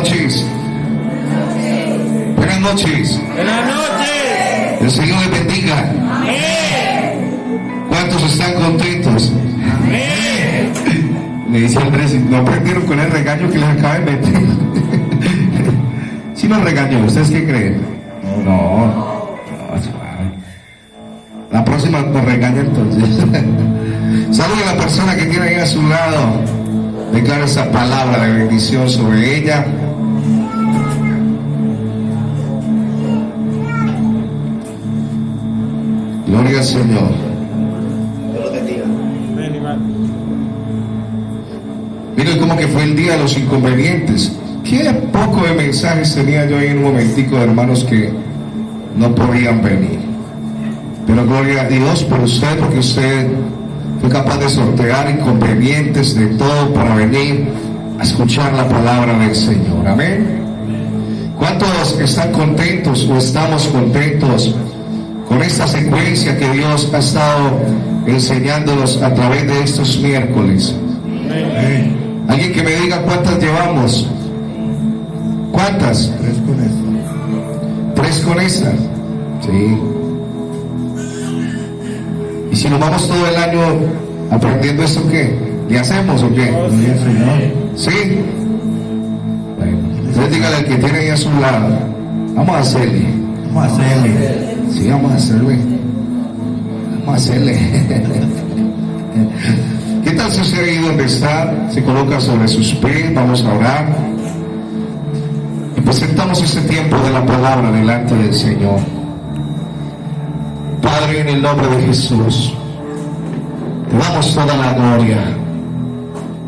noches. Buenas noches. Buenas noches. El Señor les bendiga. Amén. ¿Cuántos están contentos? Amén. Le dice al presidente, no aprendieron con el regaño que les acaba de meter. Si nos regañó, ¿ustedes qué creen? No. La próxima nos regaña entonces. Saludos a la persona que tiene ahí a su lado. Declara esa palabra de bendición sobre ella. Gloria al Señor. Dios lo bendiga. Miren cómo que fue el día de los inconvenientes. Qué poco de mensajes tenía yo ahí en un momentico de hermanos que no podían venir. Pero gloria a Dios por usted, porque usted fue capaz de sortear inconvenientes de todo para venir a escuchar la palabra del Señor. Amén. ¿Cuántos están contentos o estamos contentos con esta secuencia que Dios ha estado enseñándonos a través de estos miércoles? Amén. Alguien que me diga cuántas llevamos. ¿Cuántas? 3 con esto. 3 con esta. Sí. Y si nos vamos todo el año aprendiendo esto, ¿qué? ¿Le hacemos o qué? Gloria al Señor. ¿Sí? Bueno, entonces dígale al que tiene ahí a su lado, vamos a hacerle. Vamos a hacerle. Sí, vamos a hacerle. Vamos a hacerle. ¿Qué tal si usted ahí donde está se coloca sobre sus pies? Vamos a orar. Y presentamos este tiempo de la palabra delante del Señor. Padre, en el nombre de Jesús, te damos toda la gloria,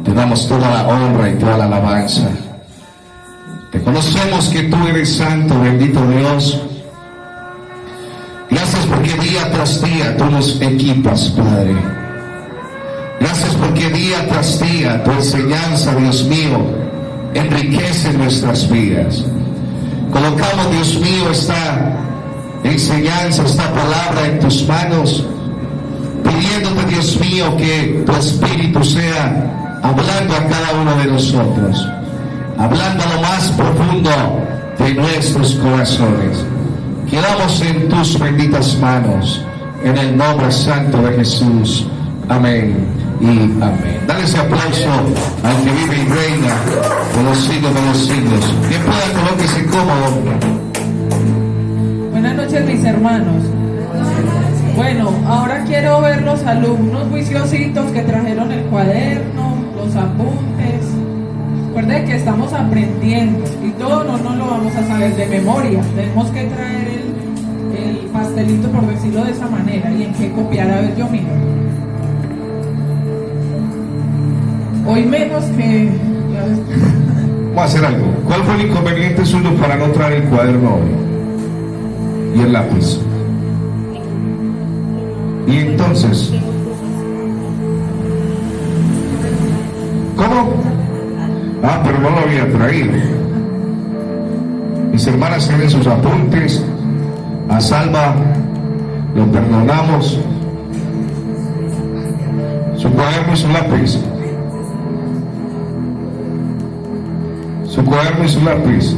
te damos toda la honra y toda la alabanza. Te conocemos que tú eres santo, bendito Dios. Gracias porque día tras día tú nos equipas, Padre. Gracias porque día tras día tu enseñanza, Dios mío, enriquece nuestras vidas. Colocamos, Dios mío, esta enseñanza, esta palabra en tus manos, pidiéndote, Dios mío, que tu Espíritu sea hablando a cada uno de nosotros, hablando a lo más profundo de nuestros corazones. Quedamos en tus benditas manos, en el nombre santo de Jesús. Amén y amén. Dale ese aplauso al que vive y reina de los siglos de los siglos. Quien pueda, colóquese cómodo. Buenas noches, mis hermanos. Bueno, ahora quiero ver los alumnos juiciositos que trajeron el cuaderno, los apuntes. Recuerden que estamos aprendiendo y todo no lo vamos a saber de memoria. Tenemos que traer el pastelito, por decirlo de esa manera, y en qué copiar. A ver, yo miro. Hoy menos que... Vamos a hacer algo. ¿Cuál fue el inconveniente suyo para no traer el cuaderno hoy? Y el lápiz. Y entonces, ¿cómo? Ah, pero no lo había traído. Mis hermanas tienen sus apuntes. A Salva lo perdonamos. Su cuaderno y su lápiz. Su cuaderno y su lápiz.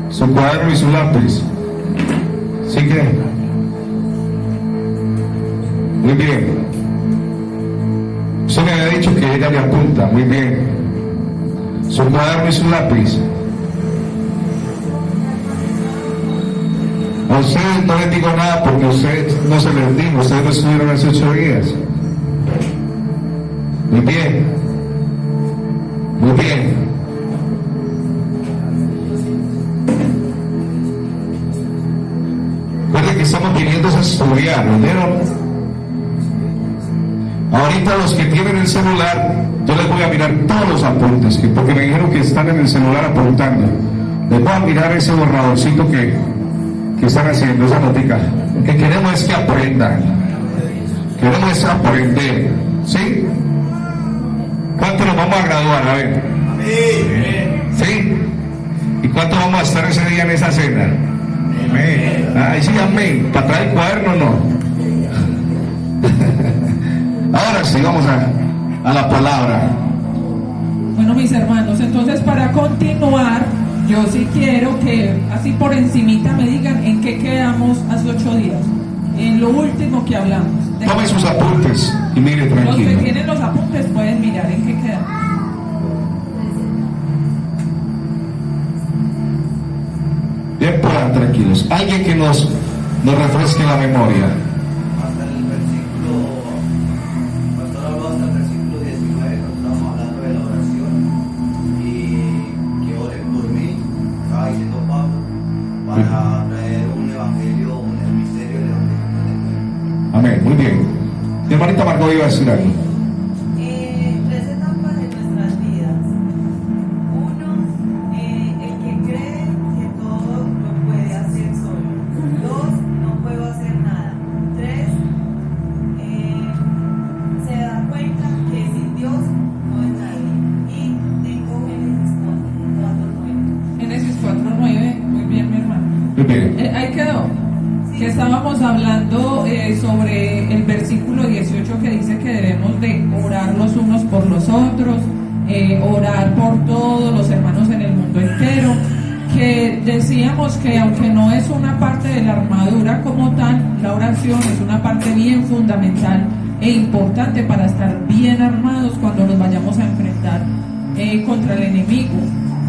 Su cuaderno y su lápiz. Sigue. Muy bien. Usted me había dicho que ella le apunta. Muy bien. Su cuaderno y su lápiz. A ustedes no les digo nada porque a ustedes no se les dijo. Ustedes no estuvieron hace 8 días. Muy bien. Muy bien. Recuerden que estamos viniendo a estudiar, ¿no vieron? Ahorita los que tienen el celular, yo les voy a mirar todos los apuntes, porque me dijeron que están en el celular apuntando. Les voy a mirar ese borradorcito que están haciendo, esa notica. Lo que queremos es que aprendan. Queremos es aprender. ¿Sí? ¿Cuánto nos vamos a graduar? A ver. ¿Sí? ¿Y cuánto vamos a estar ese día en esa cena? Amén. Ay, sí, amén. ¿Para traer el cuaderno o no? Ahora sí, vamos a la palabra. Bueno, mis hermanos, entonces para continuar, yo sí quiero que así por encimita me digan en qué quedamos hace 8 días, en lo último que hablamos. Tome sus apuntes y mire Los que tranquilo. tienen los apuntes pueden mirar en qué quedamos. Bien, puedan tranquilos. Alguien que nos refresque la memoria. Hasta el versículo, pastor habló hasta el versículo 19, cuando estábamos hablando de la oración, y que oren por mí, estaba diciendo Pablo, para traer un evangelio, el misterio del evangelio. Amén, muy bien. Mi hermanita Margot iba a decir algo. 3 etapas de nuestras vidas. 1, el que cree que todo lo puede hacer solo. 2, no puedo hacer nada. 3, se da cuenta que sin Dios no es nadie. Y tengo Génesis 4:9. Génesis 4:9, muy bien, mi hermano. Muy bien. Ahí quedó. Que estábamos hablando sobre el versículo 18 que dice que debemos de orar los unos por los otros, orar por todos los hermanos en el mundo entero, que decíamos que aunque no es una parte de la armadura como tal, la oración es una parte bien fundamental e importante para estar bien armados cuando nos vayamos a enfrentar contra el enemigo.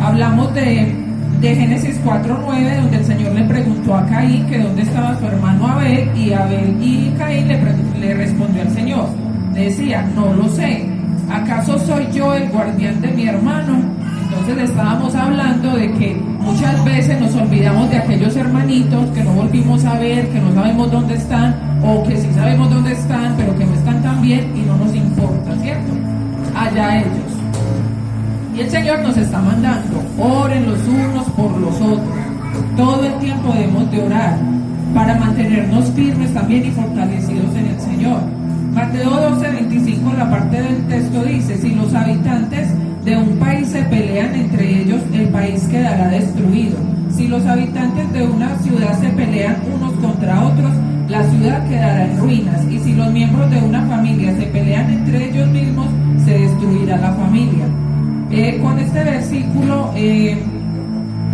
Hablamos de Génesis 4:9, donde el Señor le preguntó a Caín que dónde estaba su hermano Abel, y Caín le respondió al Señor. Le decía, no lo sé, ¿acaso soy yo el guardián de mi hermano? Entonces le estábamos hablando de que muchas veces nos olvidamos de aquellos hermanitos que no volvimos a ver, que no sabemos dónde están, o que sí sabemos dónde están, pero que no están tan bien y no nos importa, ¿cierto? Allá ellos. Y el Señor nos está mandando, oren los unos por los otros. Todo el tiempo debemos de orar para mantenernos firmes también y fortalecidos en el Señor. Mateo 12:25, la parte del texto dice, si los habitantes de un país se pelean entre ellos, el país quedará destruido. Si los habitantes de una ciudad se pelean unos contra otros, la ciudad quedará en ruinas. Y si los miembros de una familia se pelean entre ellos mismos, se destruirá la familia. Con este versículo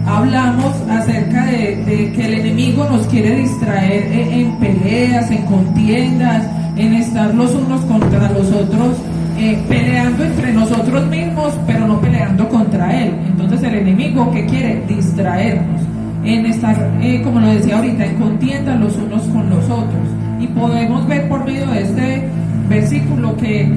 hablamos acerca de que el enemigo nos quiere distraer en peleas, en contiendas, en estar los unos contra los otros, peleando entre nosotros mismos, pero no peleando contra él. Entonces el enemigo, ¿qué quiere? Distraernos, en estar, como lo decía ahorita, en contiendas los unos con los otros. Y podemos ver por medio de este versículo que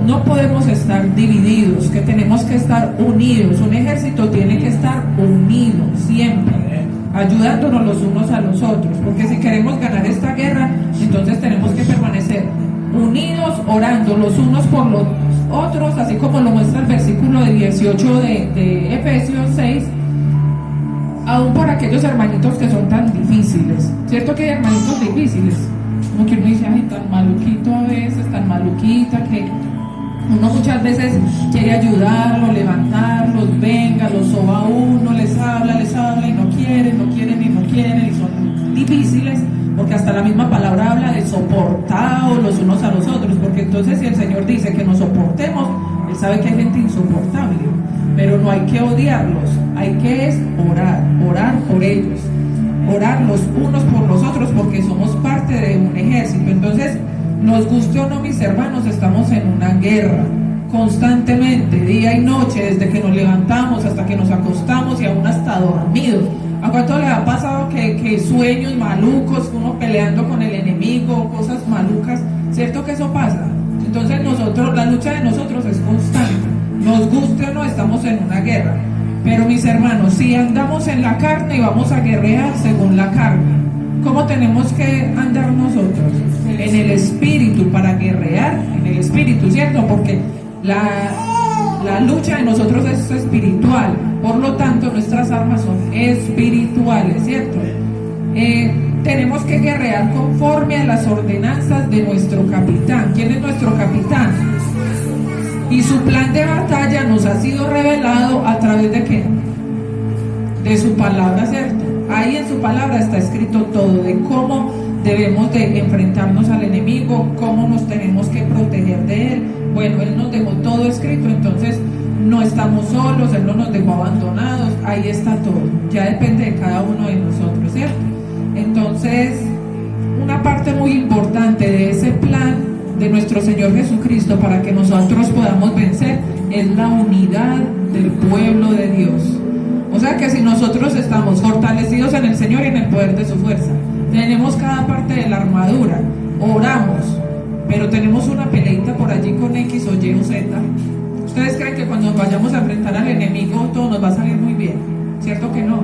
no podemos estar divididos, que tenemos que estar unidos. Un ejército tiene que estar unido siempre, ayudándonos los unos a los otros, porque si queremos ganar esta guerra, entonces tenemos que permanecer unidos, orando los unos por los otros, así como lo muestra el versículo de 18 de Efesios 6, aún por aquellos hermanitos que son tan difíciles. ¿Cierto que hay hermanitos difíciles? Como que uno dice, ay, tan maluquito a veces, tan maluquita, que uno muchas veces quiere ayudarlos, levantarlos, venga, los soba uno, les habla y no quieren, y son difíciles, porque hasta la misma palabra habla de soportados los unos a los otros, porque entonces si el Señor dice que nos soportemos, Él sabe que hay gente insoportable, pero no hay que odiarlos, hay que orar por ellos, orar los unos por los otros, porque somos parte de un ejército. Entonces, nos guste o no, mis hermanos, estamos en una guerra constantemente, día y noche, desde que nos levantamos hasta que nos acostamos y aún hasta dormidos. ¿A cuánto le ha pasado que sueños malucos, uno peleando con el enemigo, cosas malucas? ¿Cierto que eso pasa? Entonces la lucha de nosotros es constante, nos guste o no, estamos en una guerra. Pero mis hermanos, si andamos en la carne y vamos a guerrear según la carne, ¿cómo tenemos que andar nosotros? En el espíritu, para guerrear en el espíritu, ¿cierto? Porque la lucha de nosotros es espiritual, por lo tanto nuestras armas son espirituales, ¿cierto? Tenemos que guerrear conforme a las ordenanzas de nuestro capitán. ¿Quién es nuestro capitán? Y su plan de batalla nos ha sido revelado a través de ¿qué? De su palabra, ¿cierto? Ahí en su palabra está escrito todo, de debemos de enfrentarnos al enemigo, cómo nos tenemos que proteger de él. Bueno, Él nos dejó todo escrito, entonces no estamos solos, Él no nos dejó abandonados, ahí está todo, ya depende de cada uno de nosotros, ¿cierto? Entonces, una parte muy importante de ese plan de nuestro Señor Jesucristo para que nosotros podamos vencer es la unidad del pueblo de Dios. O sea que si nosotros estamos fortalecidos en el Señor y en el poder de su fuerza, tenemos cada parte de la armadura, oramos, pero tenemos una peleita por allí con X o Y o Z. ¿Ustedes creen que cuando vayamos a enfrentar al enemigo todo nos va a salir muy bien? ¿Cierto que no?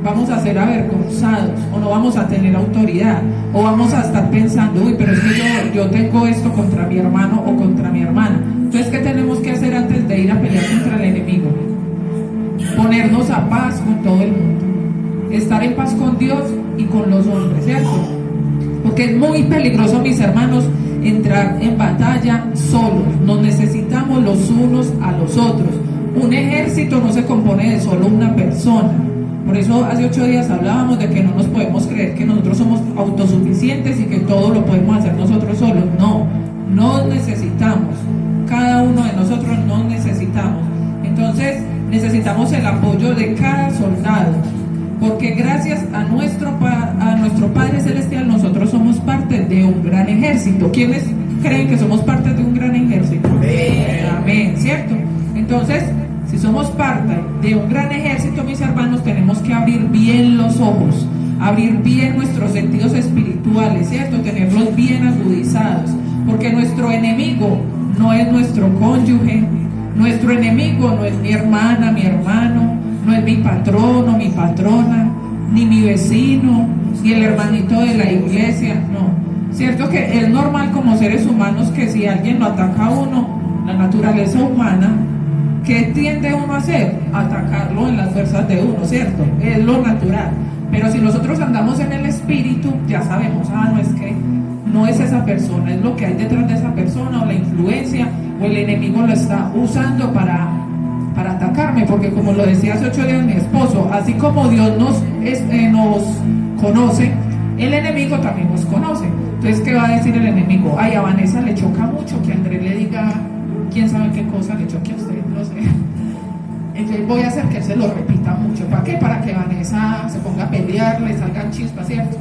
Vamos a ser avergonzados, o no vamos a tener autoridad, o vamos a estar pensando, uy, pero es que yo tengo esto contra mi hermano o contra mi hermana. Entonces, ¿qué tenemos que hacer antes de ir a pelear contra el enemigo? Ponernos a paz con todo el mundo, estar en paz con Dios y con los hombres, ¿cierto? Porque es muy peligroso, mis hermanos, entrar en batalla solos. Nos necesitamos los unos a los otros. Un ejército no se compone de solo una persona. Por eso hace 8 días hablábamos de que no nos podemos creer que nosotros somos autosuficientes y que todo lo podemos hacer nosotros solos. No, nos necesitamos. Cada uno de nosotros nos necesitamos. Entonces necesitamos el apoyo de cada soldado, porque gracias a nuestro Padre Celestial nosotros somos parte de un gran ejército. ¿Quiénes creen que somos parte de un gran ejército? Amén, ¿cierto? Entonces, si somos parte de un gran ejército, mis hermanos, tenemos que abrir bien los ojos, abrir bien nuestros sentidos espirituales, ¿cierto? Tenerlos bien agudizados, porque nuestro enemigo no es nuestro cónyuge, nuestro enemigo no es mi hermana, mi hermano, no es mi patrono, mi patrona, ni mi vecino, ni el hermanito de la iglesia, no. Cierto que es normal como seres humanos que si alguien lo ataca a uno, la naturaleza humana, ¿qué tiende uno a hacer? Atacarlo en las fuerzas de uno, ¿cierto? Es lo natural. Pero si nosotros andamos en el espíritu, ya sabemos, no es que no es esa persona, es lo que hay detrás de esa persona, o la influencia, o el enemigo lo está usando para atacarme, porque como lo decía hace 8 días mi esposo, así como Dios nos conoce, el enemigo también nos conoce. Entonces, ¿qué va a decir el enemigo? Ay, a Vanessa le choca mucho que Andrés le diga, quién sabe qué cosa le choque a usted, no sé. Entonces voy a hacer que él se lo repita mucho. ¿Para qué? Para que Vanessa se ponga a pelear, le salgan chispas, ¿cierto?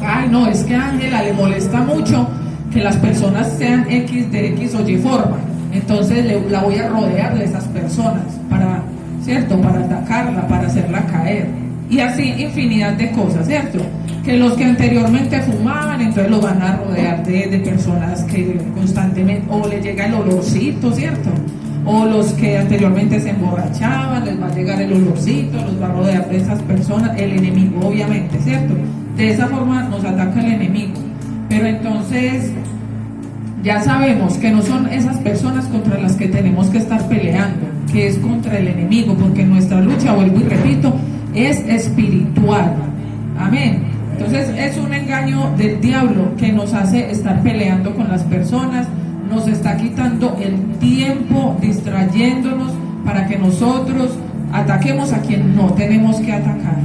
Ay, no, es que a Ángela le molesta mucho que las personas sean X de X o Y forma. Entonces la voy a rodear de esas personas para, ¿cierto? Para atacarla, para hacerla caer. Y así infinidad de cosas, ¿cierto? Que los que anteriormente fumaban, entonces los van a rodear de personas que constantemente, o le llega el olorcito, ¿cierto? O los que anteriormente se emborrachaban, les va a llegar el olorcito, los va a rodear de esas personas, el enemigo obviamente, ¿cierto? De esa forma nos ataca el enemigo. Pero entonces ya sabemos que no son esas personas contra las que tenemos que estar peleando, que es contra el enemigo, porque nuestra lucha, vuelvo y repito, es espiritual. Amén. Entonces es un engaño del diablo que nos hace estar peleando con las personas, nos está quitando el tiempo, distrayéndonos para que nosotros ataquemos a quien no tenemos que atacar.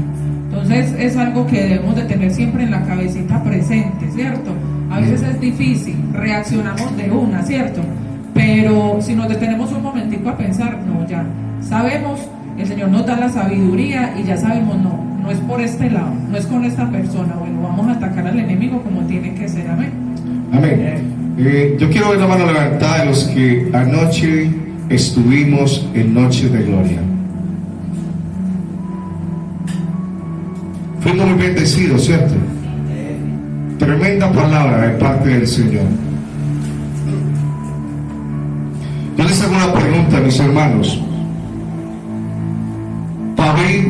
Entonces es algo que debemos de tener siempre en la cabecita presente, ¿cierto? A veces es difícil, reaccionamos de una, ¿cierto? Pero si nos detenemos un momentico a pensar, no, ya sabemos, el Señor nos da la sabiduría y ya sabemos, no es por este lado, no es con esta persona, bueno, vamos a atacar al enemigo como tiene que ser, amén. Amén. Yo quiero ver la mano levantada de los que anoche estuvimos en Noche de Gloria. Fuimos muy bendecidos, ¿cierto? Tremenda palabra de parte del Señor. Yo les hago una pregunta, mis hermanos. David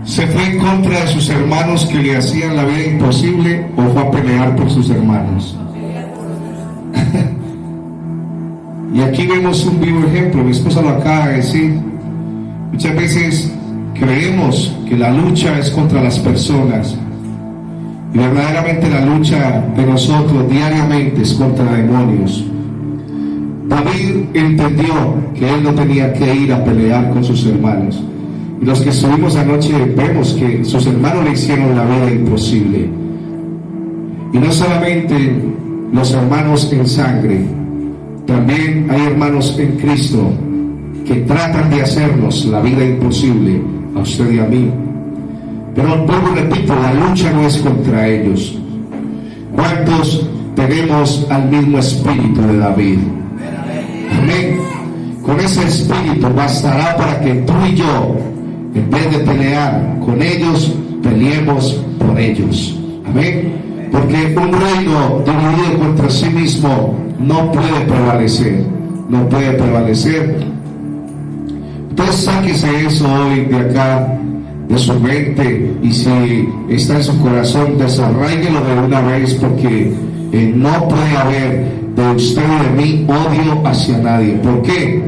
se fue en contra de sus hermanos que le hacían la vida imposible, o fue a pelear por sus hermanos. Y aquí vemos un vivo ejemplo. Mi esposa lo acaba de decir. Muchas veces creemos que la lucha es contra las personas, y verdaderamente la lucha de nosotros diariamente es contra demonios. David entendió que él no tenía que ir a pelear con sus hermanos, y los que estuvimos anoche vemos que sus hermanos le hicieron la vida imposible. Y no solamente los hermanos en sangre, también hay hermanos en Cristo que tratan de hacernos la vida imposible a usted y a mí. Pero vuelvo y repito, la lucha no es contra ellos. ¿Cuántos tenemos al mismo espíritu de David? Amén. Con ese espíritu bastará para que tú y yo, en vez de pelear con ellos, peleemos por ellos. Amén. Porque un reino dividido contra sí mismo no puede prevalecer. No puede prevalecer. Entonces sáquese eso hoy de acá, de su mente, y si está en su corazón, desarráiguelo de una vez, porque no puede haber de usted y de mí odio hacia nadie. ¿Por qué?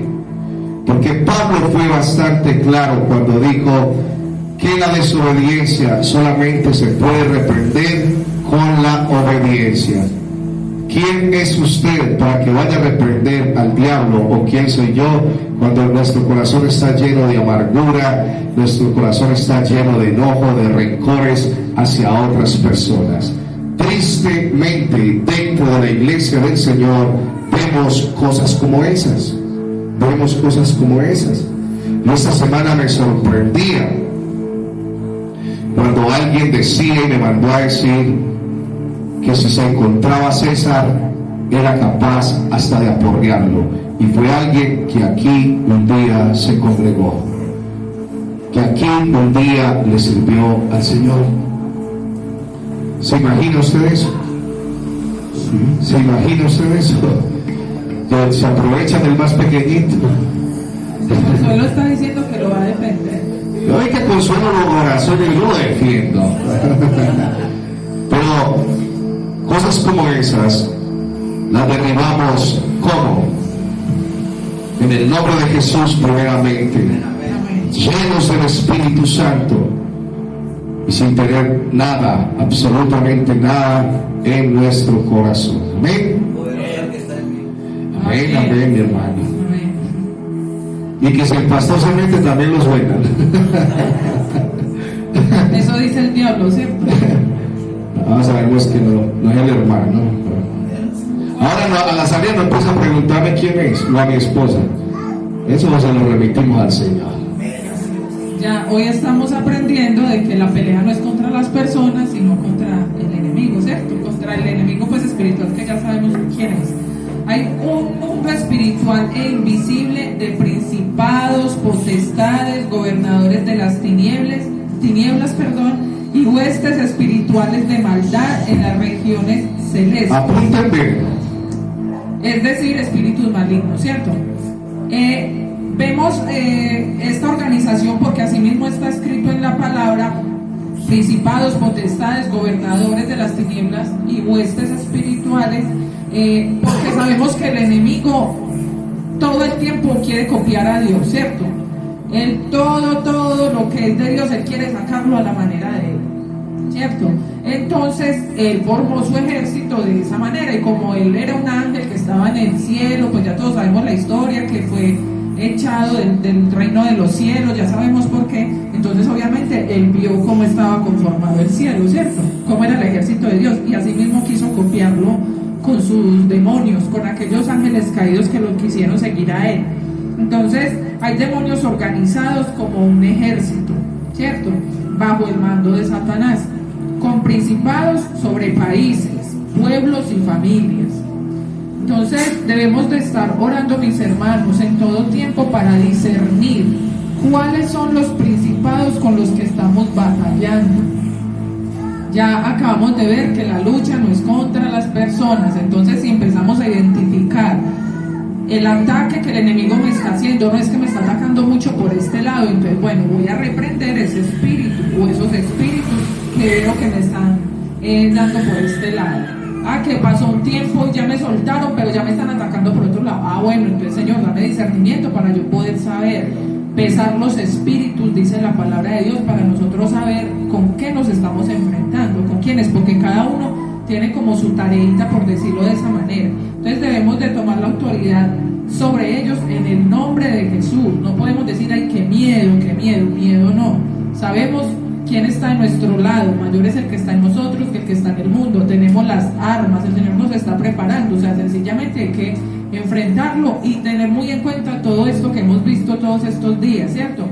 Porque Pablo fue bastante claro cuando dijo que la desobediencia solamente se puede reprender con la obediencia. ¿Quién es usted para que vaya a reprender al diablo? ¿O quién soy yo cuando nuestro corazón está lleno de amargura, nuestro corazón está lleno de enojo, de rencores hacia otras personas? Tristemente, dentro de la iglesia del Señor vemos cosas como esas. Vemos cosas como esas. Esta semana me sorprendía cuando alguien decía y me mandó a decir que si se encontraba César era capaz hasta de aporrearlo, y fue alguien que aquí un día se congregó, que aquí un día le sirvió al Señor. ¿Se imagina usted eso? ¿Se imagina usted eso? Que se aprovecha del más pequeñito. Consuelo está diciendo que lo va a defender. Yo hay que Consuelo los corazones, yo lo defiendo. Pero cosas como esas las derribamos, ¿cómo? En el nombre de Jesús primeramente, llenos del Espíritu Santo y sin tener nada, absolutamente nada en nuestro corazón. Amén. Amén, amén, mi hermano. Y que si el pastor se mete, también lo sueltan. Eso dice el diablo siempre. Sabemos que no es el hermano. Ahora no, a la salida no empieza a preguntarme quién es, o a mi esposa. Eso se lo remitimos al Señor. Ya hoy estamos aprendiendo de que la pelea no es contra las personas, sino contra el enemigo, ¿cierto? Contra el enemigo pues espiritual, que ya sabemos quién es. Hay un mundo espiritual e invisible de principados, potestades, gobernadores de las tinieblas, y huestes espirituales de maldad en las regiones celestes. Apúntenme. Es decir, espíritus malignos, ¿cierto? Vemos esta organización porque así mismo está escrito en la palabra: principados, potestades, gobernadores de las tinieblas y huestes espirituales, porque sabemos que el enemigo todo el tiempo quiere copiar a Dios, ¿cierto? Él todo lo que es de Dios, él quiere sacarlo a la manera de él, ¿cierto? Entonces él formó su ejército de esa manera, y como él era un ángel que estaba en el cielo, pues ya todos sabemos la historia, que fue echado del reino de los cielos, ya sabemos por qué. Entonces obviamente él vio cómo estaba conformado el cielo, ¿cierto? Cómo era el ejército de Dios, y así mismo quiso copiarlo con sus demonios, con aquellos ángeles caídos que lo quisieron seguir a él. Entonces hay demonios organizados como un ejército, ¿cierto? Bajo el mando de Satanás, con principados sobre países, pueblos y familias. Entonces debemos de estar orando, mis hermanos, en todo tiempo para discernir cuáles son los principados con los que estamos batallando. Ya acabamos de ver que la lucha no es contra las personas. Entonces, si empezamos a identificar el ataque que el enemigo me está haciendo, no es que me está atacando mucho por este lado, entonces bueno, voy a reprender ese espíritu o esos espíritus que veo que me están dando por este lado. Que pasó un tiempo y ya me soltaron, pero ya me están atacando por otro lado. Bueno, entonces Señor, dame discernimiento para yo poder saber pesar los espíritus, dice la palabra de Dios, para nosotros saber con qué nos estamos enfrentando, con quiénes, porque cada uno tiene como su tareita, por decirlo de esa manera. Entonces debemos de tomar la autoridad sobre ellos en el nombre de Jesús. No podemos decir, ay, qué miedo, miedo no. Sabemos ¿quién está en nuestro lado? Mayor es el que está en nosotros que el que está en el mundo. Tenemos las armas, el Señor nos está preparando, o sea, sencillamente hay que enfrentarlo y tener muy en cuenta todo esto que hemos visto todos estos días, ¿cierto?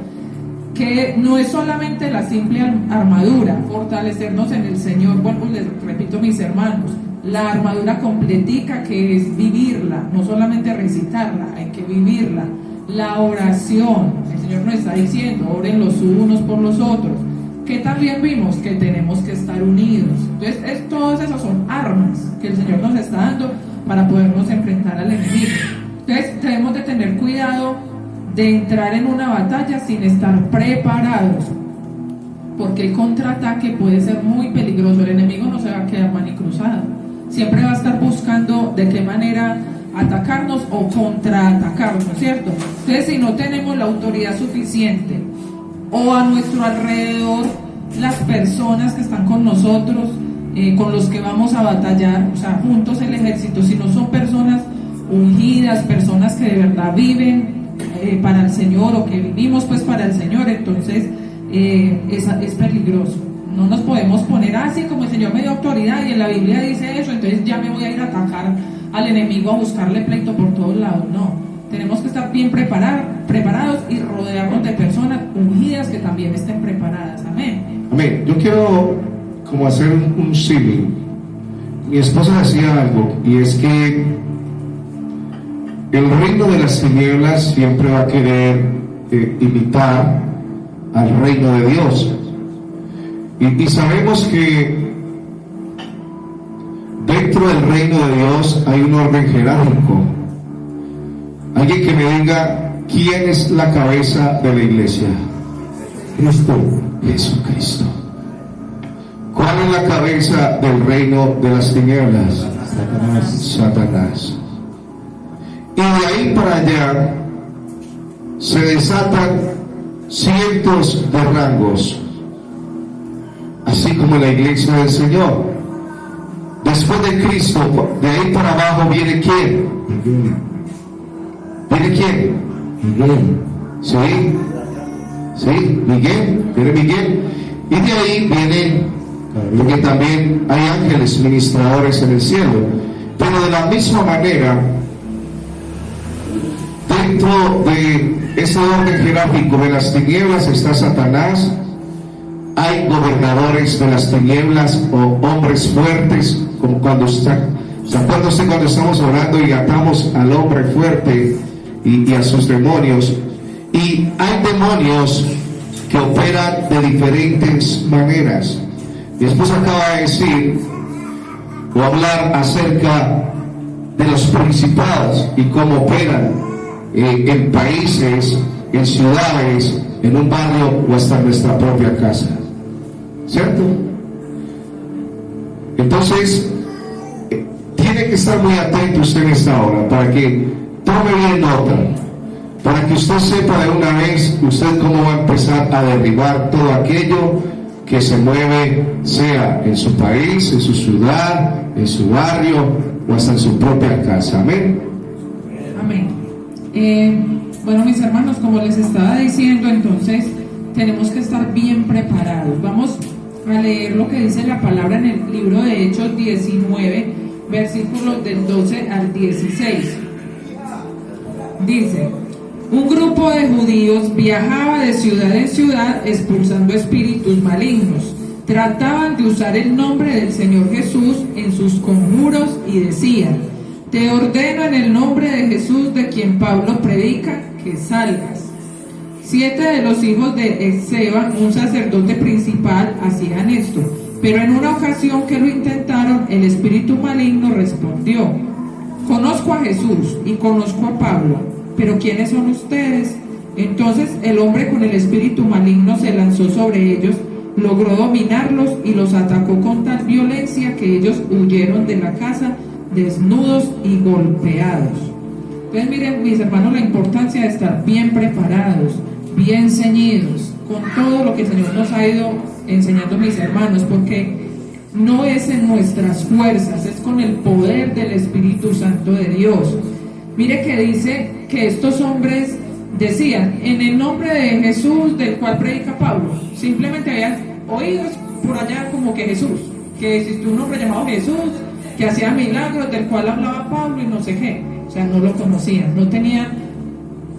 Que no es solamente la simple armadura, fortalecernos en el Señor. Bueno, les repito, mis hermanos, la armadura completica, que es vivirla, no solamente recitarla, hay que vivirla. La oración, el Señor nos está diciendo, oren los unos por los otros, que también vimos que tenemos que estar unidos. Entonces, todas esas son armas que el Señor nos está dando para podernos enfrentar al enemigo. Entonces, debemos de tener cuidado de entrar en una batalla sin estar preparados, porque el contraataque puede ser muy peligroso. El enemigo no se va a quedar manicruzado, siempre va a estar buscando de qué manera atacarnos o contraatacarnos, ¿cierto? Entonces, si no tenemos la autoridad suficiente o a nuestro alrededor las personas que están con nosotros, con los que vamos a batallar, o sea, juntos el ejército, si no son personas ungidas, personas que de verdad viven para el Señor, o que vivimos pues para el Señor, entonces es peligroso. No nos podemos poner así como el Señor me dio autoridad y en la Biblia dice eso, entonces ya me voy a ir a atacar al enemigo, a buscarle pleito por todos lados. No, tenemos que estar bien preparados y rodearnos de personas ungidas que también estén preparadas. Amén. Amén. Yo quiero como hacer un símil. Mi esposa decía algo, y es que el reino de las tinieblas siempre va a querer imitar al reino de Dios. Y sabemos que dentro del reino de Dios hay un orden jerárquico. Alguien que me diga quién es la cabeza de la iglesia. Cristo. Jesucristo. ¿Cuál es la cabeza del reino de las tinieblas? Satanás. Y de ahí para allá se desatan cientos de rangos, así como la iglesia del Señor. Después de Cristo, de ahí para abajo viene ¿quién? ¿Viene quién? Miguel. ¿Sí? ¿Sí? Miguel. Viene Miguel. Y de ahí vienen, porque también hay ángeles ministradores en el cielo. Pero de la misma manera, dentro de ese orden jerárquico de las tinieblas está Satanás. Hay gobernadores de las tinieblas o hombres fuertes, como cuando está, ¿se acuerda usted cuando estamos orando y atamos al hombre fuerte y a sus demonios? Y hay demonios que operan de diferentes maneras. Mi esposa acaba de decir o hablar acerca de los principados y cómo operan en países, en ciudades, en un barrio o hasta en nuestra propia casa, ¿cierto? Entonces tiene que estar muy atento usted en esta hora para que tome bien nota, para que usted sepa de una vez usted cómo va a empezar a derribar todo aquello que se mueve, sea en su país, en su ciudad, en su barrio o hasta en su propia casa. Amén. Amén. Bueno, mis hermanos, como les estaba diciendo, entonces tenemos que estar bien preparados. Vamos a leer lo que dice la palabra en el libro de Hechos 19, versículos del 12 al 16. Dice: un grupo de judíos viajaba de ciudad en ciudad expulsando espíritus malignos. Trataban de usar el nombre del Señor Jesús en sus conjuros y decían: te ordeno en el nombre de Jesús, de quien Pablo predica, que salgas. 7 de los hijos de Esceva, un sacerdote principal, hacían esto, pero en una ocasión que lo intentaron, el espíritu maligno respondió: conozco a Jesús y conozco a Pablo, pero ¿quiénes son ustedes? Entonces el hombre con el espíritu maligno se lanzó sobre ellos, logró dominarlos y los atacó con tal violencia que ellos huyeron de la casa desnudos y golpeados. Entonces miren, mis hermanos, la importancia de estar bien preparados, bien ceñidos, con todo lo que el Señor nos ha ido enseñando, mis hermanos, porque no es en nuestras fuerzas, es con el poder del Espíritu Santo de Dios. Mire que dice que estos hombres decían: en el nombre de Jesús, del cual predica Pablo. Simplemente habían oídos por allá como que Jesús, que existió un hombre llamado Jesús, que hacía milagros, del cual hablaba Pablo y no sé qué. O sea, no lo conocían, no tenían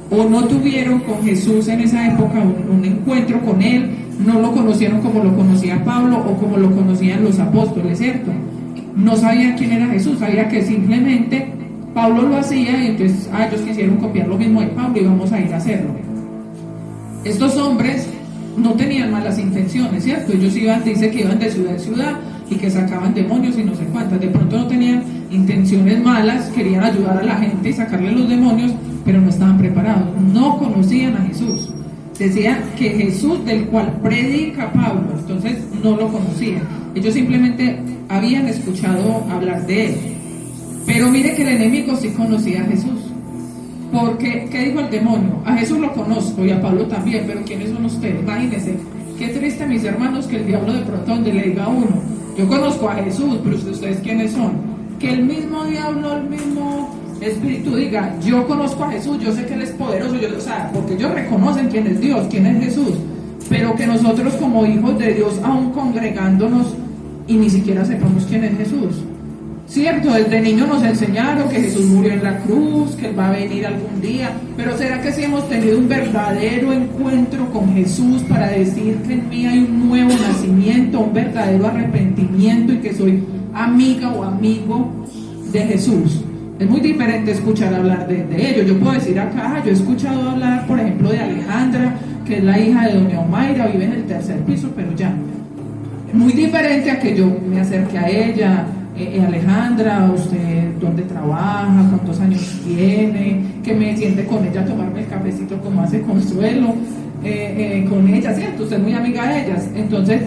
o no tuvieron con Jesús en esa época un encuentro con él, no lo conocieron como lo conocía Pablo o como lo conocían los apóstoles, ¿cierto? No sabían quién era Jesús, sabía que simplemente Pablo lo hacía y entonces ellos quisieron copiar lo mismo de Pablo y vamos a ir a hacerlo. Estos hombres no tenían malas intenciones, ¿cierto? Ellos dice que iban de ciudad en ciudad y que sacaban demonios y no sé cuántas. De pronto no tenían intenciones malas, querían ayudar a la gente y sacarle los demonios, pero no estaban preparados, no conocían a Jesús. Decían que Jesús del cual predica Pablo, entonces no lo conocían. Ellos simplemente habían escuchado hablar de él. Pero mire que el enemigo sí conocía a Jesús. Porque, ¿qué dijo el demonio? A Jesús lo conozco y a Pablo también, pero ¿quiénes son ustedes? Imagínense, qué triste, mis hermanos, que el diablo de pronto donde le diga a uno, yo conozco a Jesús, pero ustedes ¿quiénes son? Que el mismo diablo, el mismo espíritu diga, yo conozco a Jesús, yo sé que Él es poderoso, o sea, porque ellos reconocen quién es Dios, quién es Jesús, pero que nosotros como hijos de Dios, aún congregándonos y ni siquiera sepamos quién es Jesús. Cierto, desde niños nos enseñaron que Jesús murió en la cruz, que Él va a venir algún día, pero ¿será que sí hemos tenido un verdadero encuentro con Jesús para decir que en mí hay un nuevo nacimiento, un verdadero arrepentimiento y que soy amiga o amigo de Jesús? Es muy diferente escuchar hablar de ellos. Yo puedo decir acá, yo he escuchado hablar, por ejemplo, de Alejandra, que es la hija de doña Omaira, vive en el 3er piso, pero ya. Muy diferente a que yo me acerque a ella. Alejandra, ¿usted dónde trabaja? ¿Cuántos años tiene? Que me siente con ella a tomarme el cafecito como hace Consuelo con ella, ¿cierto? Usted es muy amiga de ellas. Entonces,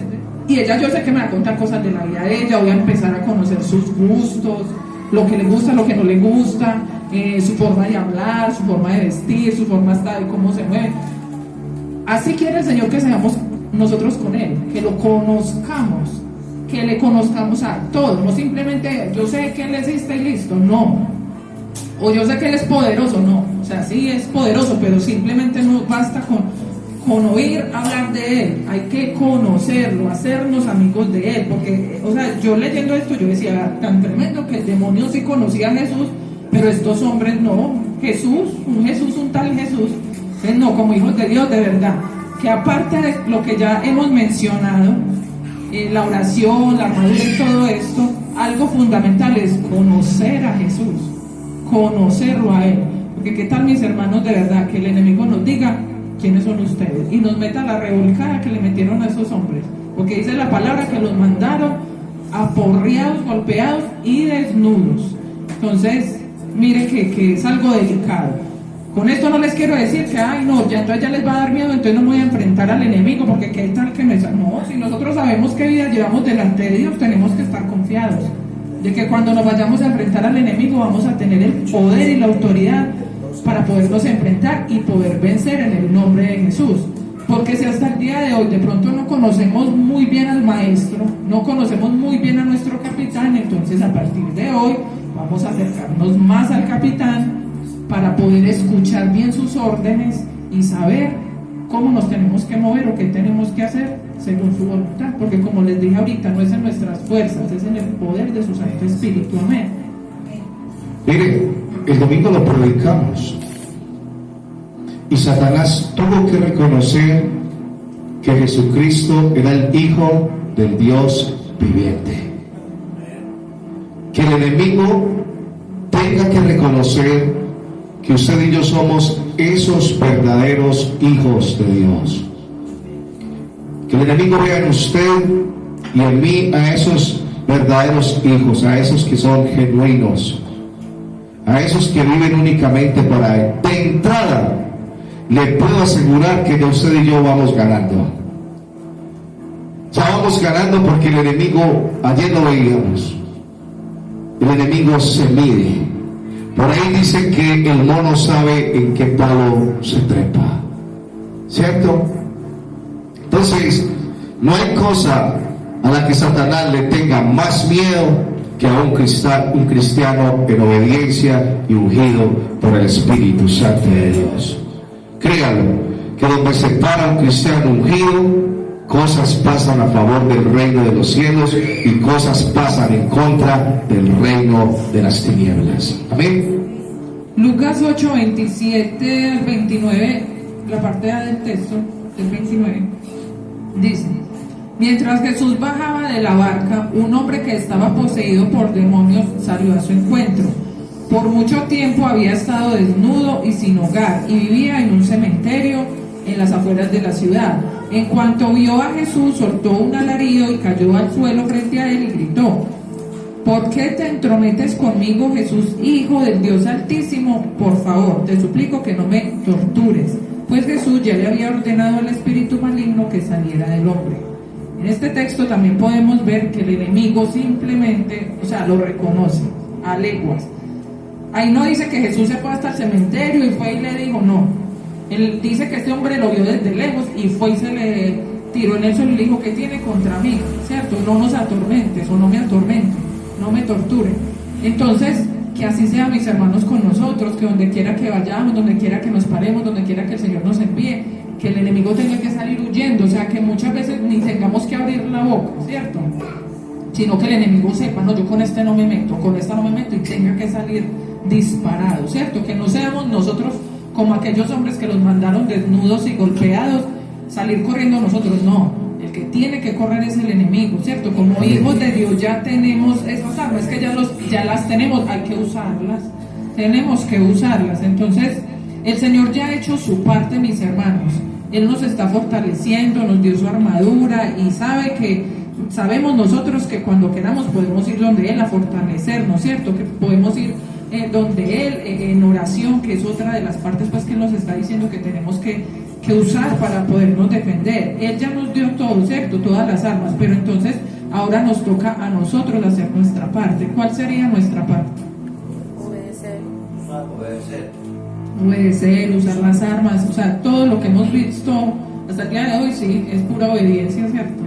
y ella, yo sé que me va a contar cosas de la vida de ella, voy a empezar a conocer sus gustos, lo que le gusta, lo que no le gusta, su forma de hablar, su forma de vestir, su forma hasta de cómo se mueve. Así quiere el Señor que seamos nosotros con Él, que lo conozcamos, que le conozcamos a todos, no simplemente yo sé que Él existe y listo, no, o yo sé que Él es poderoso, no, o sea, sí es poderoso, pero simplemente no basta con oír hablar de Él, hay que conocerlo, hacernos amigos de Él, porque, o sea, yo leyendo esto, yo decía, tan tremendo que el demonio sí conocía a Jesús, pero estos hombres no. Jesús, un tal Jesús, no, como hijos de Dios, de verdad, que aparte de lo que ya hemos mencionado, la oración, la armadura y todo esto, algo fundamental es conocer a Jesús, conocerlo a Él, porque qué tal, mis hermanos, de verdad, que el enemigo nos diga quiénes son ustedes y nos meta la revolcada que le metieron a esos hombres, porque dice la palabra que los mandaron aporreados, golpeados y desnudos. Entonces, mire que es algo delicado. Con esto no les quiero decir que, ay no, ya entonces ya les va a dar miedo, entonces no me voy a enfrentar al enemigo, porque qué tal que me... No, si nosotros sabemos qué vida llevamos delante de Dios, tenemos que estar confiados de que cuando nos vayamos a enfrentar al enemigo vamos a tener el poder y la autoridad para podernos enfrentar y poder vencer en el nombre de Jesús. Porque si hasta el día de hoy de pronto no conocemos muy bien al maestro, no conocemos muy bien a nuestro capitán, entonces a partir de hoy vamos a acercarnos más al capitán para poder escuchar bien sus órdenes y saber cómo nos tenemos que mover o qué tenemos que hacer según su voluntad, porque como les dije ahorita, no es en nuestras fuerzas, es en el poder de su Santo Espíritu. Amén. Mire, el domingo lo predicamos y Satanás tuvo que reconocer que Jesucristo era el Hijo del Dios viviente. Que el enemigo tenga que reconocer que usted y yo somos esos verdaderos hijos de Dios. Que el enemigo vea en usted y en mí a esos verdaderos hijos, a esos que son genuinos, a esos que viven únicamente para Él. De entrada, le puedo asegurar que ya usted y yo vamos ganando. Ya vamos ganando porque el enemigo, ayer lo veíamos, el enemigo se mide. Por ahí dice que el mono sabe en qué palo se trepa, ¿cierto? Entonces, no hay cosa a la que Satanás le tenga más miedo que a un cristiano en obediencia y ungido por el Espíritu Santo de Dios. Créanlo, que donde se para un cristiano ungido, cosas pasan a favor del reino de los cielos y cosas pasan en contra del reino de las tinieblas. Amén. Lucas 8, 27 al 29, la parte A del texto, del 29, dice: mientras Jesús bajaba de la barca, un hombre que estaba poseído por demonios salió a su encuentro. Por mucho tiempo había estado desnudo y sin hogar, y vivía en un cementerio en las afueras de la ciudad. En cuanto vio a Jesús, soltó un alarido y cayó al suelo frente a él y gritó: ¿por qué te entrometes conmigo, Jesús, Hijo del Dios Altísimo? Por favor, te suplico que no me tortures. Pues Jesús ya le había ordenado al espíritu maligno que saliera del hombre. En este texto también podemos ver que el enemigo simplemente, lo reconoce a leguas. Ahí no dice que Jesús se fue hasta el cementerio y fue y le dijo, no. Él dice que este hombre lo vio desde lejos y fue y se le tiró en el suelo y le dijo: ¿qué tiene contra mí? ¿Cierto? No nos atormentes, o no me atormentes, no me torture. Entonces, que así sea, mis hermanos, con nosotros, que donde quiera que vayamos, donde quiera que nos paremos, donde quiera que el Señor nos envíe, que el enemigo tenga que salir huyendo, que muchas veces ni tengamos que abrir la boca, ¿cierto? Sino que el enemigo sepa, no, yo con este no me meto, con esta no me meto, y tenga que salir disparado, ¿cierto? Que no seamos nosotros como aquellos hombres que los mandaron desnudos y golpeados, salir corriendo nosotros, no. El que tiene que correr es el enemigo, ¿cierto? Como hijos de Dios ya tenemos esas armas, que ya las tenemos, hay que usarlas, tenemos que usarlas. Entonces, el Señor ya ha hecho su parte, mis hermanos. Él nos está fortaleciendo, nos dio su armadura y sabemos nosotros que cuando queramos podemos ir donde Él a fortalecernos, ¿cierto? Que podemos ir donde Él en oración, que es otra de las partes pues que Él nos está diciendo que tenemos que usar para podernos defender. Él ya nos dio todo, ¿cierto? Todas las armas, pero entonces ahora nos toca a nosotros hacer nuestra parte. ¿Cuál sería nuestra parte? Obedecer, usar las armas, todo lo que hemos visto hasta el día de hoy, sí, es pura obediencia, ¿cierto?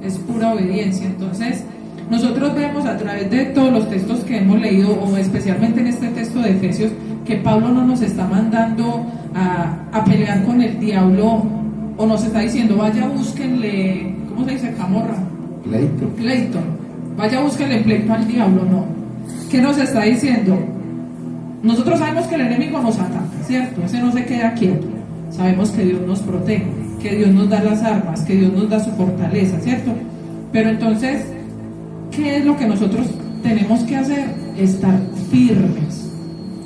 Es pura obediencia. Entonces, nosotros vemos a través de todos los textos que hemos leído, o especialmente en este texto de Efesios, que Pablo no nos está mandando a pelear con el diablo, o nos está diciendo, vaya búsquenle, ¿cómo se dice? Camorra. Pleito. Vaya búsquenle pleito al diablo, no. ¿Qué nos está diciendo? Nosotros sabemos que el enemigo nos ataca, ¿cierto? Ese no se queda quieto. Sabemos que Dios nos protege, que Dios nos da las armas, que Dios nos da su fortaleza, ¿cierto? Pero entonces, ¿qué es lo que nosotros tenemos que hacer? Estar firmes,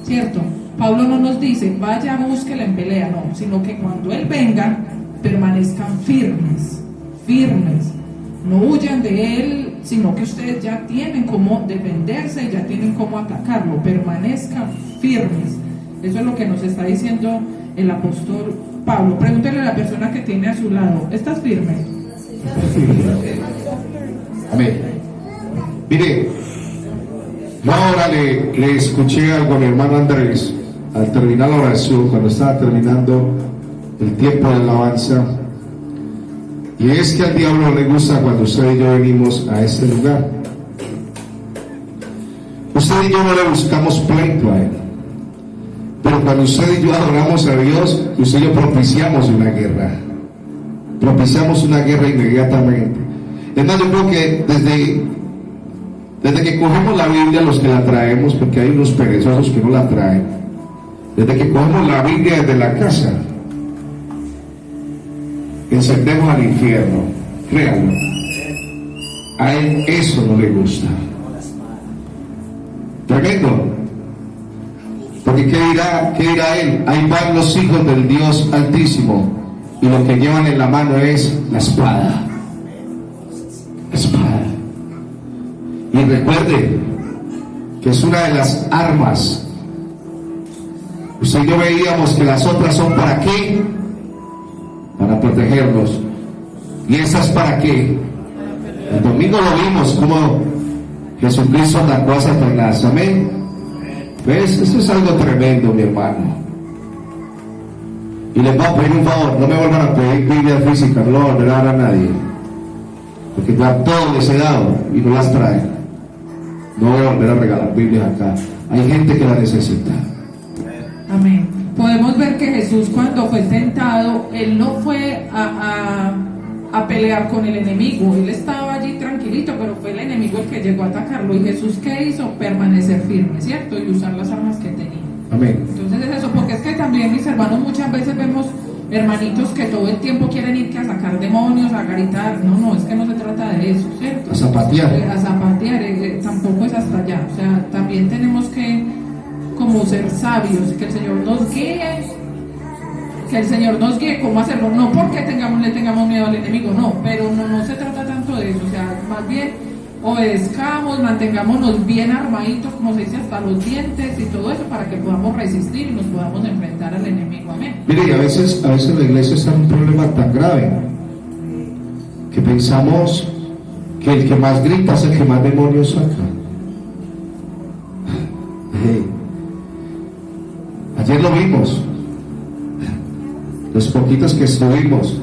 ¿cierto? Pablo no nos dice, vaya, búsquela en pelea, no, sino que cuando Él venga, permanezcan firmes. No huyan de Él, sino que ustedes ya tienen cómo defenderse y ya tienen cómo atacarlo. Permanezcan firmes. Eso es lo que nos está diciendo el apóstol Pablo. Pregúntele a la persona que tiene a su lado, ¿estás firme? Amén. Mire, yo ahora le escuché algo a mi hermano Andrés al terminar la oración, cuando estaba terminando el tiempo de alabanza, y es que al diablo le gusta cuando usted y yo venimos a este lugar. Usted y yo no le buscamos pleito a Él, pero cuando usted y yo adoramos a Dios, usted y yo propiciamos una guerra inmediatamente. Es más, yo creo que desde que cogemos la Biblia, los que la traemos, porque hay unos perezosos que no la traen, desde que cogemos la Biblia desde la casa, encendemos al infierno, créanlo. A Él eso no le gusta. Tremendo. Porque ¿qué dirá Él? Ahí van los hijos del Dios Altísimo, y lo que llevan en la mano es la espada. Y recuerde que es una de las armas. Usted y yo veíamos que las otras son ¿para qué? Para protegernos. ¿Y esas para qué? El domingo lo vimos como Jesucristo atacó a Satanás. Amén. ¿Ves? Eso es algo tremendo, mi hermano. Y les voy a pedir un favor, no me vuelvan a pedir Biblia física, no lo voy a volver a dar a nadie, porque ya todo les he dado y no las traen. No voy a volver a regalar Biblias acá. Hay gente que la necesita. Amén. Podemos ver que Jesús, cuando fue tentado, Él no fue a a pelear con el enemigo. Él estaba allí tranquilito, pero fue el enemigo el que llegó a atacarlo. ¿Y Jesús qué hizo? Permanecer firme, ¿cierto? Y usar las armas que tenía. Amén. Entonces es eso, porque es que también, mis hermanos, muchas veces vemos hermanitos que todo el tiempo quieren ir que a sacar demonios, a gritar. No, es que no se trata de eso, ¿cierto? A zapatear. A zapatear, tampoco es hasta allá. O sea, también tenemos que como ser sabios, que el Señor nos guíe, cómo hacerlo, no porque le tengamos miedo al enemigo, no, pero no se trata tanto de eso, o sea, más bien obedezcamos, mantengámonos bien armaditos, como se dice, hasta los dientes y todo eso, para que podamos resistir y nos podamos enfrentar al enemigo, amén. Mire, y a veces la iglesia está en un problema tan grave que pensamos que el que más grita es el que más demonios saca. Ayer lo vimos, los poquitos que estuvimos.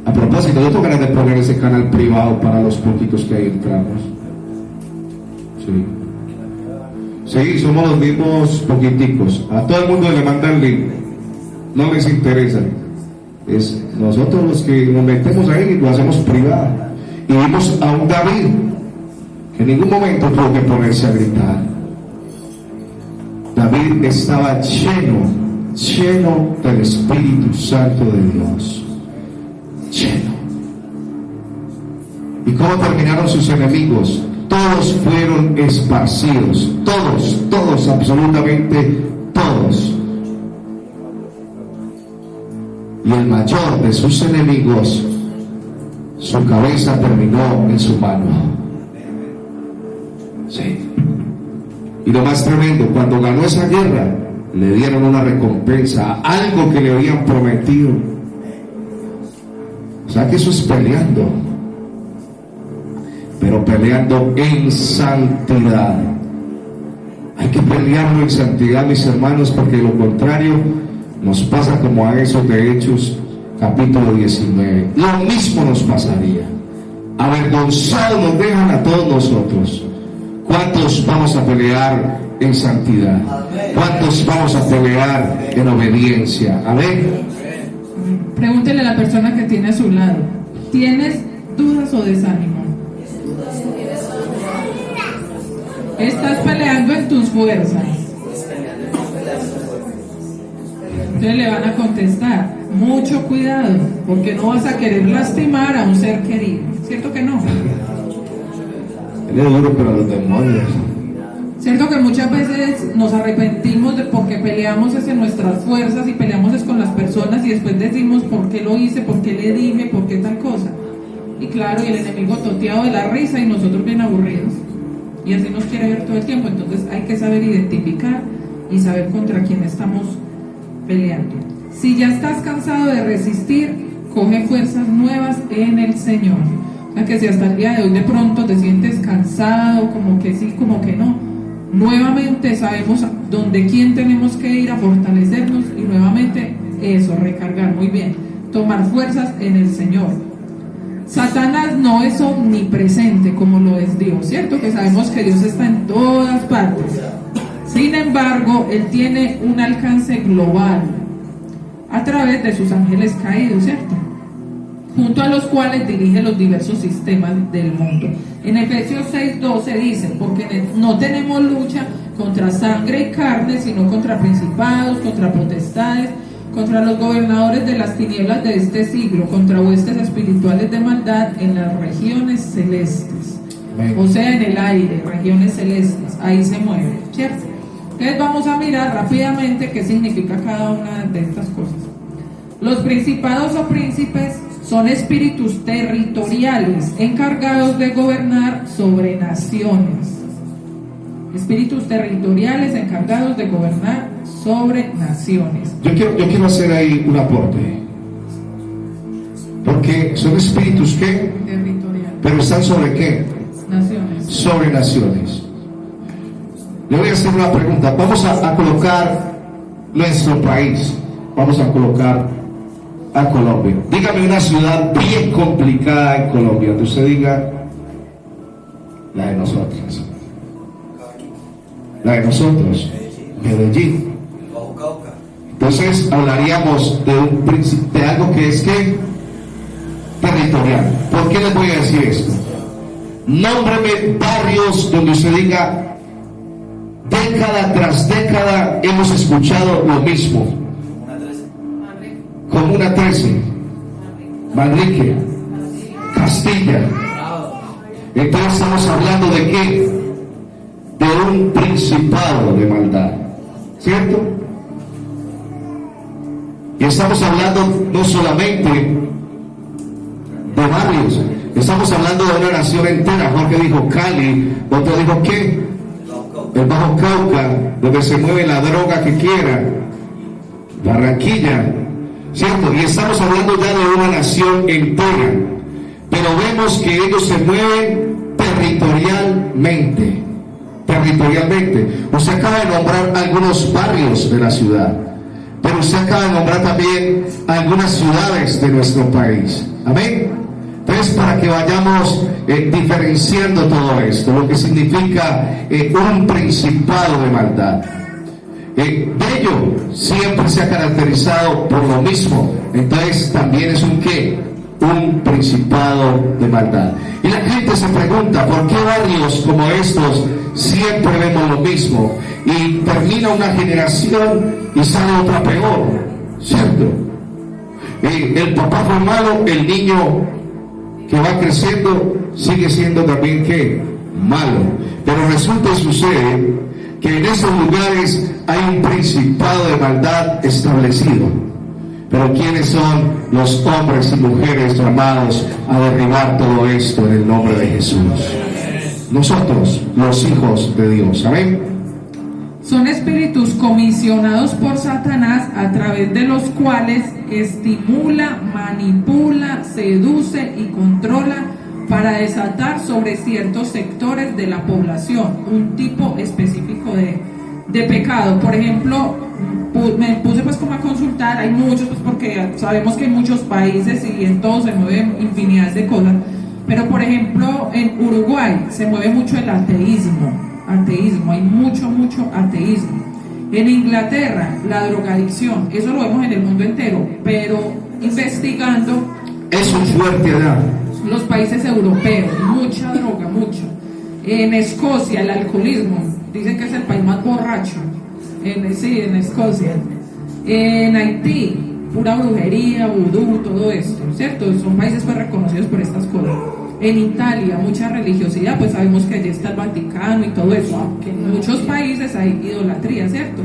A propósito, yo tengo ganas de poner ese canal privado para los poquitos que ahí entramos. Sí, somos los mismos poquiticos. A todo el mundo le mandan el link, no les interesa. Es nosotros los que nos metemos ahí y lo hacemos privado. Y vimos a un David que en ningún momento tuvo que ponerse a gritar. David estaba lleno del Espíritu Santo de Dios. Lleno. ¿Y cómo terminaron sus enemigos? Todos fueron esparcidos. Todos, absolutamente todos. Y el mayor de sus enemigos, su cabeza terminó en su mano. Sí. Y lo más tremendo, cuando ganó esa guerra, le dieron una recompensa, algo que le habían prometido. O sea que eso es peleando, pero peleando en santidad. Hay que pelearlo en santidad, mis hermanos, porque de lo contrario nos pasa como a esos de Hechos capítulo 19. Lo mismo nos pasaría. Avergonzados nos dejan a todos nosotros. ¿Cuántos vamos a pelear en santidad? ¿Cuántos vamos a pelear en obediencia? Amén. Pregúntele a la persona que tiene a su lado: ¿tienes dudas o desánimo? ¿Estás peleando en tus fuerzas? Entonces le van a contestar: mucho cuidado, porque no vas a querer lastimar a un ser querido. ¿Cierto que no? Él es duro para los demonios. Cierto que muchas veces nos arrepentimos de porque peleamos es en nuestras fuerzas y peleamos es con las personas y después decimos ¿por qué lo hice? ¿Por qué le dije? ¿Por qué tal cosa? Y claro, y el enemigo toteado de la risa y nosotros bien aburridos. Y así nos quiere ver todo el tiempo. Entonces hay que saber identificar y saber contra quién estamos peleando. Si ya estás cansado de resistir, coge fuerzas nuevas en el Señor. O sea que si hasta el día de hoy de pronto te sientes cansado, como que sí, como que no, nuevamente sabemos quién tenemos que ir a fortalecernos y nuevamente eso, recargar, muy bien, tomar fuerzas en el Señor. Satanás no es omnipresente como lo es Dios, ¿cierto? Que sabemos que Dios está en todas partes. Sin embargo, Él tiene un alcance global a través de sus ángeles caídos, ¿cierto? Junto a los cuales dirige los diversos sistemas del mundo. En Efesios 6:12 dice: porque no tenemos lucha contra sangre y carne, sino contra principados, contra potestades, contra los gobernadores de las tinieblas de este siglo, contra huestes espirituales de maldad en las regiones celestes. Amén. O sea, en el aire, regiones celestes, ahí se mueve, ¿cierto? Entonces vamos a mirar rápidamente qué significa cada una de estas cosas. Los principados o príncipes son espíritus territoriales encargados de gobernar sobre naciones. Espíritus territoriales encargados de gobernar sobre naciones. Yo quiero hacer ahí un aporte. Porque son espíritus ¿qué? Territoriales. Pero están sobre ¿qué? Naciones. Sobre naciones. Le voy a hacer una pregunta. Vamos a colocar nuestro país. Vamos a colocar a Colombia. Dígame una ciudad bien complicada en Colombia, donde usted diga la de nosotros. La de nosotros, Medellín. Entonces hablaríamos de algo que es que territorio territorial. ¿Por qué les voy a decir esto? Nómbreme barrios donde usted diga, década tras década hemos escuchado lo mismo. Comuna 13, Manrique, Castilla. Entonces estamos hablando de qué? De un principado de maldad, ¿cierto? Y estamos hablando no solamente de barrios, estamos hablando de una nación entera. Jorge dijo Cali, otro dijo ¿qué? El Bajo Cauca, donde se mueve la droga que quiera, Barranquilla, ¿cierto? Y estamos hablando ya de una nación entera, pero vemos que ellos se mueven territorialmente. Usted acaba de nombrar algunos barrios de la ciudad, pero usted acaba de nombrar también algunas ciudades de nuestro país. Amén. Entonces, para que vayamos diferenciando todo esto, lo que significa un principado de maldad. Bello siempre se ha caracterizado por lo mismo. Entonces, también es un ¿qué? Un principado de maldad. Y la gente se pregunta, ¿por qué barrios como estos siempre vemos lo mismo? Y termina una generación y sale otra peor, ¿cierto? El papá fue malo, el niño que va creciendo sigue siendo también ¿qué? Malo. Pero resulta y sucede que en esos lugares hay un principado de maldad establecido. Pero ¿quiénes son los hombres y mujeres llamados a derribar todo esto en el nombre de Jesús? Nosotros, los hijos de Dios. Amén. Son espíritus comisionados por Satanás, a través de los cuales estimula, manipula, seduce y controla para desatar sobre ciertos sectores de la población un tipo específico de pecado. Por ejemplo, me puse pues como a consultar, hay muchos, pues porque sabemos que hay muchos países y en todos se mueven infinidad de cosas, pero por ejemplo en Uruguay se mueve mucho el ateísmo, hay mucho ateísmo. En Inglaterra, la drogadicción, eso lo vemos en el mundo entero, pero investigando es un fuerte edad. Los países europeos, mucha droga, mucho. En Escocia, el alcoholismo, dicen que es el país más borracho. En Escocia. En Haití, pura brujería, vudú, todo esto, ¿cierto? Son países pues reconocidos por estas cosas. En Italia, mucha religiosidad, pues sabemos que allí está el Vaticano y todo eso, aunque en muchos países hay idolatría, ¿cierto?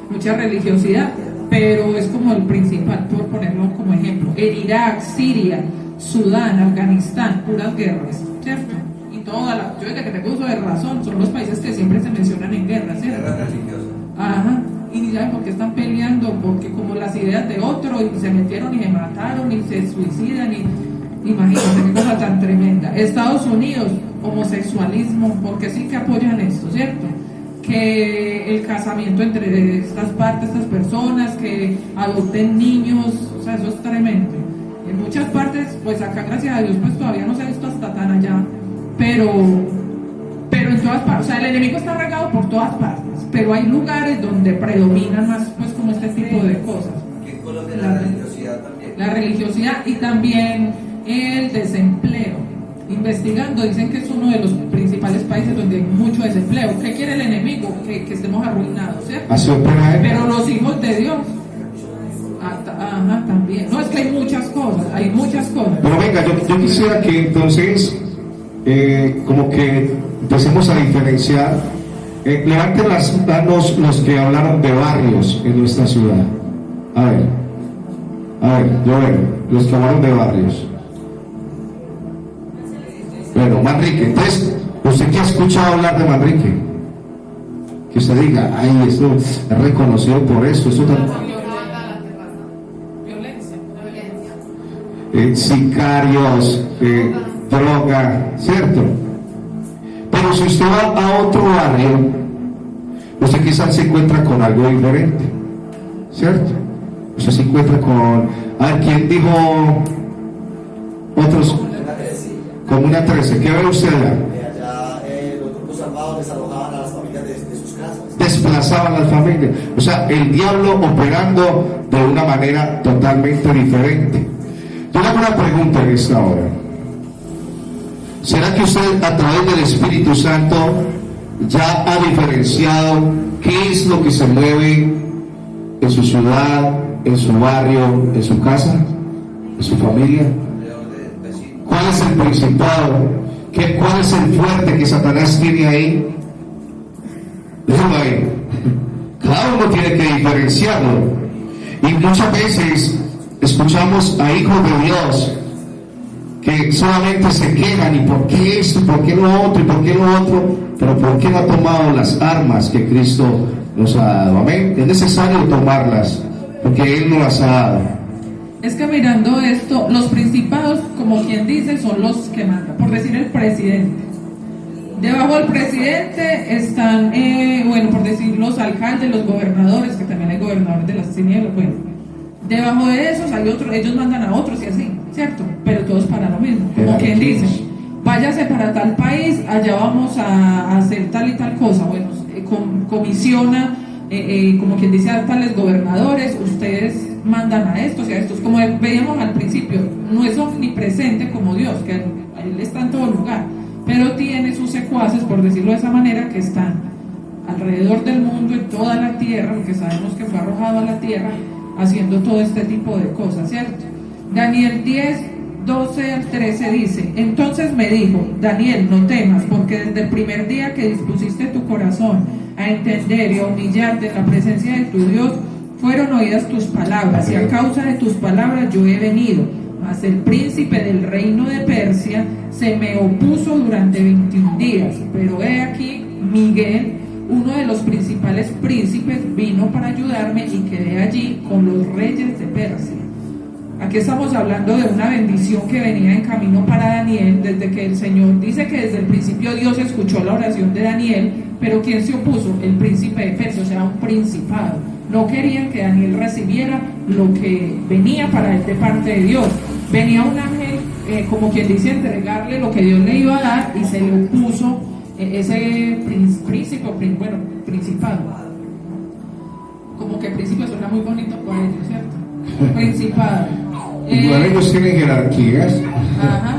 Mucha religiosidad, pero es como el principal, por ponerlo como ejemplo. En Irak, Siria, Sudán, Afganistán, puras guerras, ¿cierto? Y yo desde que tengo uso de razón, son los países que siempre se mencionan en guerra, ¿cierto? Guerra religiosa. Ajá, y ni saben por qué están peleando, porque como las ideas de otro, y se metieron y se mataron y se suicidan, y imagínate qué cosa tan tremenda. Estados Unidos, homosexualismo, porque sí que apoyan esto, ¿cierto? Que el casamiento entre estas personas, que adopten niños, o sea, eso es tremendo. En muchas partes, pues acá gracias a Dios, pues todavía no se ha visto hasta tan allá, pero en todas partes, o sea, el enemigo está regado por todas partes, pero hay lugares donde predominan más, pues, como este tipo de cosas. Aquí en Colombia la religiosidad también. La religiosidad y también el desempleo. Investigando, dicen que es uno de los principales países donde hay mucho desempleo. ¿Qué quiere el enemigo? Que estemos arruinados, ¿cierto? Pero los hijos de Dios, también. No, es que hay muchas cosas. Pero venga, yo quisiera que entonces, como que empecemos a diferenciar. Levanten las manos los que hablaron de barrios en nuestra ciudad. A ver, yo veo, los que hablaron de barrios. Bueno, Manrique, entonces, ¿usted qué ha escuchado hablar de Manrique? Que usted diga, ay, esto es reconocido por esto, sicarios, droga, ¿cierto? Pero si usted va a otro barrio, usted quizás se encuentra con algo diferente, ¿cierto? Usted se encuentra con... A ver, ¿quién dijo otros? Comuna 13. ¿Qué ve usted allá? Allá los grupos armados desalojaban a las familias de sus casas. Desplazaban a las familias. O sea, el diablo operando de una manera totalmente diferente. Yo le hago una pregunta en esta hora. ¿Será que usted a través del Espíritu Santo ya ha diferenciado qué es lo que se mueve en su ciudad, en su barrio, en su casa, en su familia? ¿Cuál es el principado? ¿Cuál es el fuerte que Satanás tiene ahí? Déjalo ahí. Cada uno tiene que diferenciarlo. Y muchas veces escuchamos a hijos de Dios que solamente se quejan, y por qué esto, y por qué lo otro, y por qué lo otro, pero por qué no ha tomado las armas que Cristo nos ha dado. Amén. Es necesario tomarlas, porque Él nos las ha dado. Es que mirando esto, los principados, como quien dice, son los que mandan, por decir el presidente. Debajo del presidente están, bueno, por decir los alcaldes, los gobernadores, que también hay gobernadores de las tinieblas, bueno. Debajo de esos hay otros, ellos mandan a otros y así, ¿cierto? Pero todos para lo mismo, como quien dice, váyase para tal país, allá vamos a hacer tal y tal cosa, bueno, comisiona, como quien dice, a tales gobernadores, ustedes mandan a estos y a estos, como veíamos al principio, no es omnipresente como Dios, que Él está en todo lugar, pero tiene sus secuaces, por decirlo de esa manera, que están alrededor del mundo, en toda la tierra, porque sabemos que fue arrojado a la tierra, haciendo todo este tipo de cosas, ¿cierto? Daniel 10, 12 al 13 dice: entonces me dijo, Daniel, no temas, porque desde el primer día que dispusiste tu corazón a entender y a humillarte en la presencia de tu Dios, fueron oídas tus palabras, y a causa de tus palabras yo he venido. Mas el príncipe del reino de Persia se me opuso durante 21 días, pero he aquí, Miguel, uno de los principales príncipes, vino para ayudarme y quedé allí con los reyes de Persia. Aquí estamos hablando de una bendición que venía en camino para Daniel, desde que el Señor dice que desde el principio Dios escuchó la oración de Daniel, pero ¿quién se opuso? El príncipe de Persia, o sea, un principado. No querían que Daniel recibiera lo que venía para él de parte de Dios. Venía un ángel, como quien dice, entregarle lo que Dios le iba a dar, y se le opuso ese príncipe, bueno, principado. Como que príncipe suena muy bonito por ellos, ¿cierto? Principado. Igual ellos tienen jerarquías. Ajá.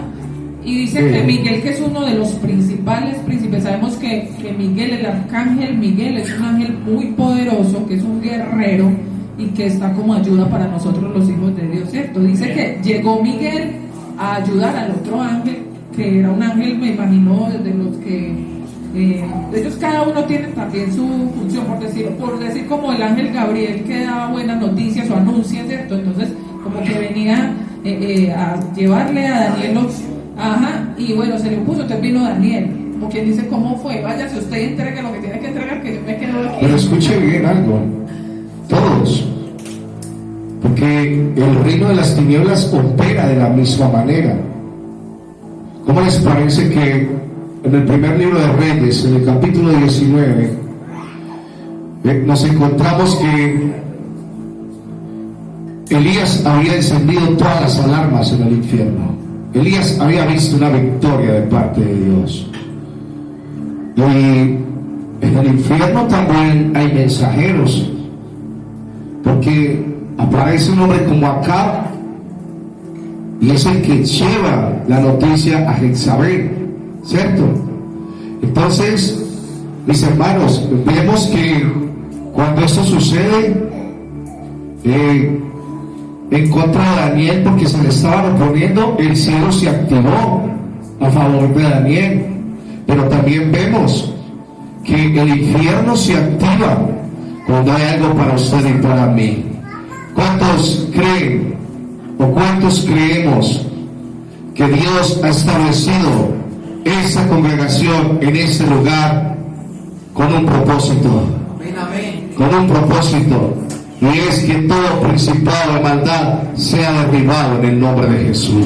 Y dice que Miguel, que es uno de los principales príncipes, sabemos que Miguel, el arcángel Miguel, es un ángel muy poderoso, que es un guerrero y que está como ayuda para nosotros los hijos de Dios, ¿cierto? Dice que llegó Miguel a ayudar al otro ángel, que era un ángel, me imagino, de los que ellos cada uno tiene también su función, por decir como el ángel Gabriel, que daba buenas noticias o anuncias, ¿cierto? Entonces como que venía a llevarle a Daniel y bueno, se le opuso. Entonces vino Daniel, como quien dice, ¿cómo fue? Váyase usted y entregue lo que tiene que entregar, que yo me quedo aquí. Pero escuche bien algo, todos, porque el reino de las tinieblas opera de la misma manera. ¿Cómo les parece que en el primer libro de Reyes, en el capítulo 19, nos encontramos que Elías había encendido todas las alarmas en el infierno? Elías había visto una victoria de parte de Dios. Y en el infierno también hay mensajeros, porque aparece un hombre como Acab, y es el que lleva la noticia a Jezabel, ¿cierto? Entonces, mis hermanos, vemos que cuando esto sucede, en contra de Daniel, porque se le estaban oponiendo, el cielo se activó a favor de Daniel. Pero también vemos que el infierno se activa cuando hay algo para usted y para mí. ¿Cuántos creen o cuántos creemos que Dios ha establecido esta congregación en este lugar con un propósito? Con un propósito. Y es que todo principado de maldad sea derribado en el nombre de Jesús.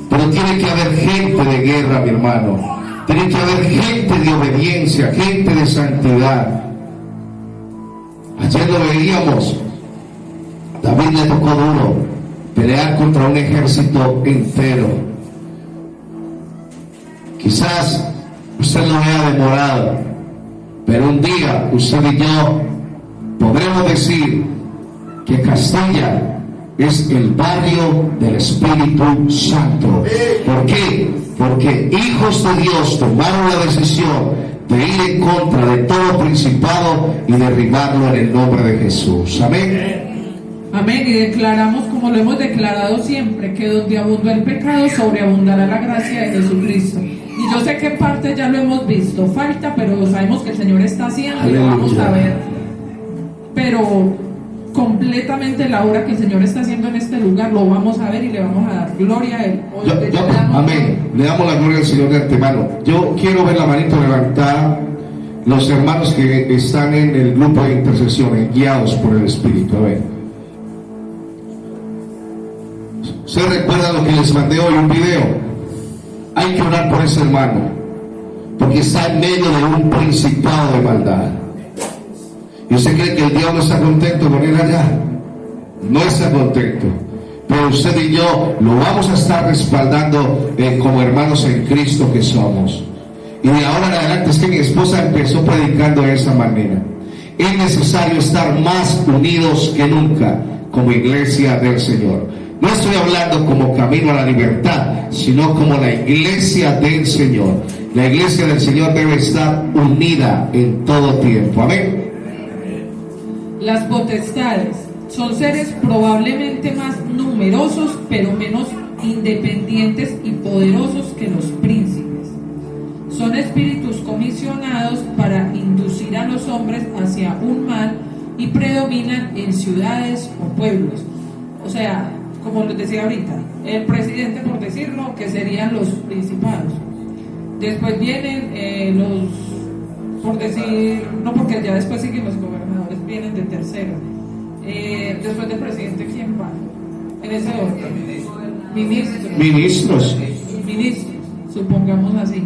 Pero tiene que haber gente de guerra, mi hermano. Tiene que haber gente de obediencia, gente de santidad. Ayer lo veíamos. David le tocó duro pelear contra un ejército entero. Quizás usted lo vea demorado, pero un día usted y yo podremos decir que Castilla es el barrio del Espíritu Santo. ¿Por qué? porque hijos de Dios tomaron la decisión de ir en contra de todo principado y derribarlo en el nombre de Jesús. Amén. Amén. Y declaramos, como lo hemos declarado siempre, que donde abundó el pecado, sobreabundará la gracia de Jesucristo. Y yo sé que parte ya lo hemos visto, falta, pero sabemos que el Señor está haciendo y lo vamos a ver. Pero completamente la obra que el Señor está haciendo en este lugar, lo vamos a ver y le vamos a dar gloria a Él. Amén. Le damos la gloria al Señor de antemano. Yo quiero ver la manito levantada, los hermanos que están en el grupo de intercesión, guiados por el Espíritu. A ver. ¿Se recuerdan lo que les mandé hoy? Un video. Hay que orar por ese hermano, porque está en medio de un principado de maldad. ¿Y usted cree que el diablo está contento con él allá? No está contento. Pero usted y yo lo vamos a estar respaldando como hermanos en Cristo que somos. Y de ahora en adelante, es que mi esposa empezó predicando de esa manera. Es necesario estar más unidos que nunca como iglesia del Señor. No estoy hablando como camino a la libertad, sino como la iglesia del Señor. La iglesia del Señor debe estar unida en todo tiempo. Amén. Las potestades son seres probablemente más numerosos, pero menos independientes y poderosos que los príncipes. Son espíritus comisionados para inducir a los hombres hacia un mal y predominan en ciudades o pueblos. O sea, como les decía ahorita, el presidente, por decirlo, que serían los principados. Después vienen por decir, no, porque ya después siguen los gobernadores, vienen de tercero. Después del presidente, ¿quién va? En ese orden. Ministros, supongamos así.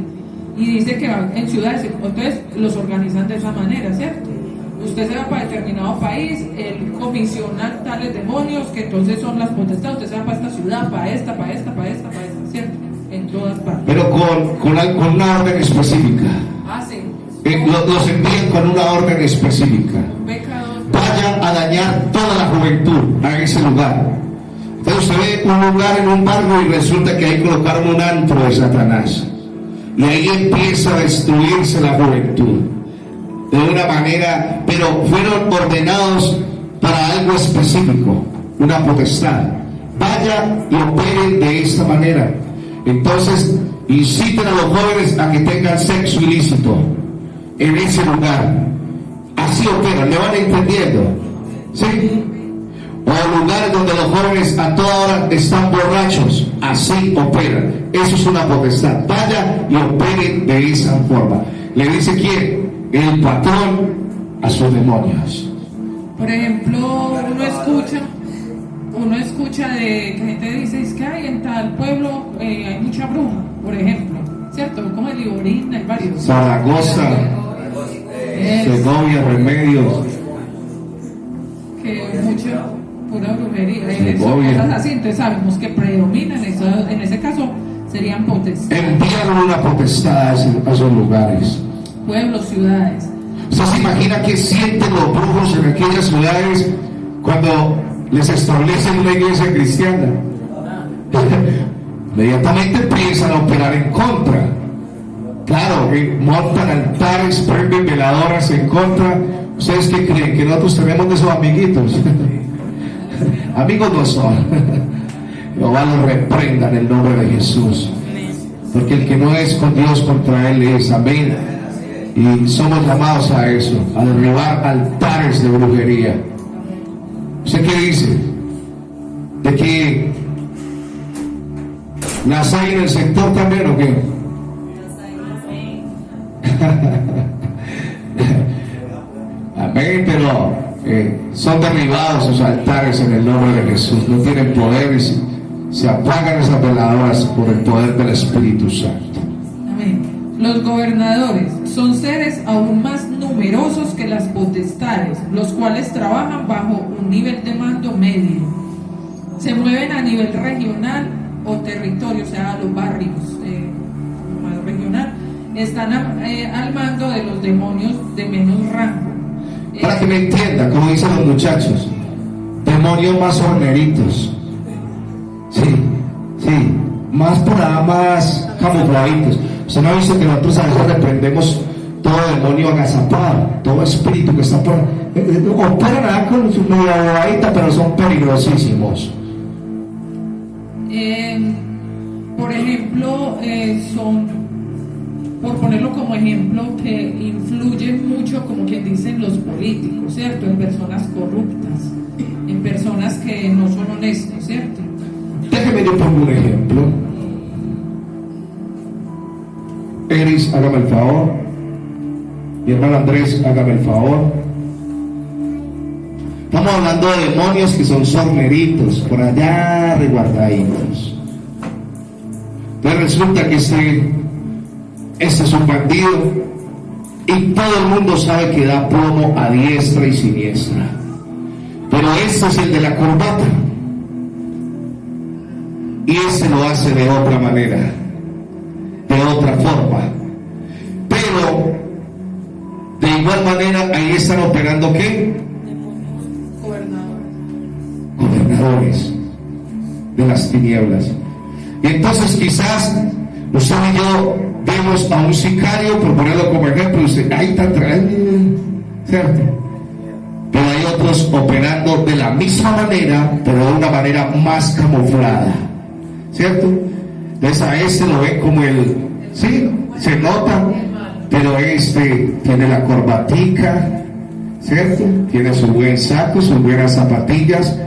Y dice que van en ciudades, entonces los organizan de esa manera, ¿cierto? Usted se va para determinado país, él comisiona tales demonios que entonces son las potestades. Usted se va para esta ciudad, para esta, ¿cierto? En todas partes. Pero con una orden específica. Sí. Los envían con una orden específica. Vayan a dañar toda la juventud a ese lugar. Entonces usted ve un lugar en un barrio y resulta que ahí colocaron un antro de Satanás. Y ahí empieza a destruirse la juventud. De una manera, pero fueron ordenados para algo específico, una potestad. Vaya y operen de esta manera. Entonces, inciten a los jóvenes a que tengan sexo ilícito en ese lugar. Así operan, ¿me van entendiendo? ¿Sí? O lugares donde los jóvenes a toda hora están borrachos, así operan. Eso es una potestad. Vaya y operen de esa forma. Le dice quién, el patrón a sus demonios. Por ejemplo, uno escucha de que gente dice, es que hay en tal pueblo hay mucha bruja, por ejemplo, ¿cierto? Como el Iborín, hay varios. Zaragoza, Segovia, Remedios. Que mucha pura brujería, cosas así, entonces sabemos que predominan, en ese caso serían potestades. Envían una potestad a esos lugares. Pueblos, ciudades. ¿Usted se imagina qué sienten los brujos en aquellas ciudades cuando les establecen una iglesia cristiana? Inmediatamente empiezan a operar en contra. Claro, montan altares, prenden veladoras en contra. ¿Ustedes qué creen? Que nosotros tenemos de esos amiguitos. Amigos no son. Jehová los reprenda en el nombre de Jesús. Porque el que no es con Dios, contra él es. Amén. Y somos llamados a eso, a derribar altares de brujería. ¿Usted qué dice? ¿De que las hay en el sector también o qué? Amén, pero son derribados sus altares en el nombre de Jesús. No tienen poder y se apagan esas veladoras por el poder del Espíritu Santo. Amén. Los gobernadores son seres aún más numerosos que las potestades, los cuales trabajan bajo un nivel de mando medio. Se mueven a nivel regional o territorio, o sea, a los barrios, más regional. Están al mando de los demonios de menos rango. Para que me entienda, como dicen los muchachos, demonios más horneritos. Sí, más por nada más camufladitos. Usted no ha visto que nosotros a veces reprendemos todo demonio agazapado, todo espíritu que está por operan nada con su media bobadita, pero son peligrosísimos. Por ejemplo, son, por ponerlo como ejemplo, que influyen mucho, como quien dicen, los políticos, ¿cierto? En personas corruptas, en personas que no son honestos, ¿cierto? Déjeme yo pongo un ejemplo. Eris, hágame el favor. Mi hermano Andrés, hágame el favor. Estamos hablando de demonios que son sorneritos, por allá resguardaditos. Entonces resulta que este es un bandido y todo el mundo sabe que da plomo a diestra y siniestra. Pero este es el de la corbata. Y ese lo hace de otra manera, de otra forma. Pero de igual manera ahí están operando ¿qué? Gobernadores de las tinieblas. Y entonces quizás usted y yo vemos a un sicario, por ponerlo como ejemplo, y usted, ahí está atrás, ¿cierto? Pero hay otros operando de la misma manera, pero de una manera más camuflada, ¿cierto? Entonces a este lo ven como el, sí, se nota, pero tiene la corbatica, ¿cierto? Tiene su buen saco, sus buenas zapatillas,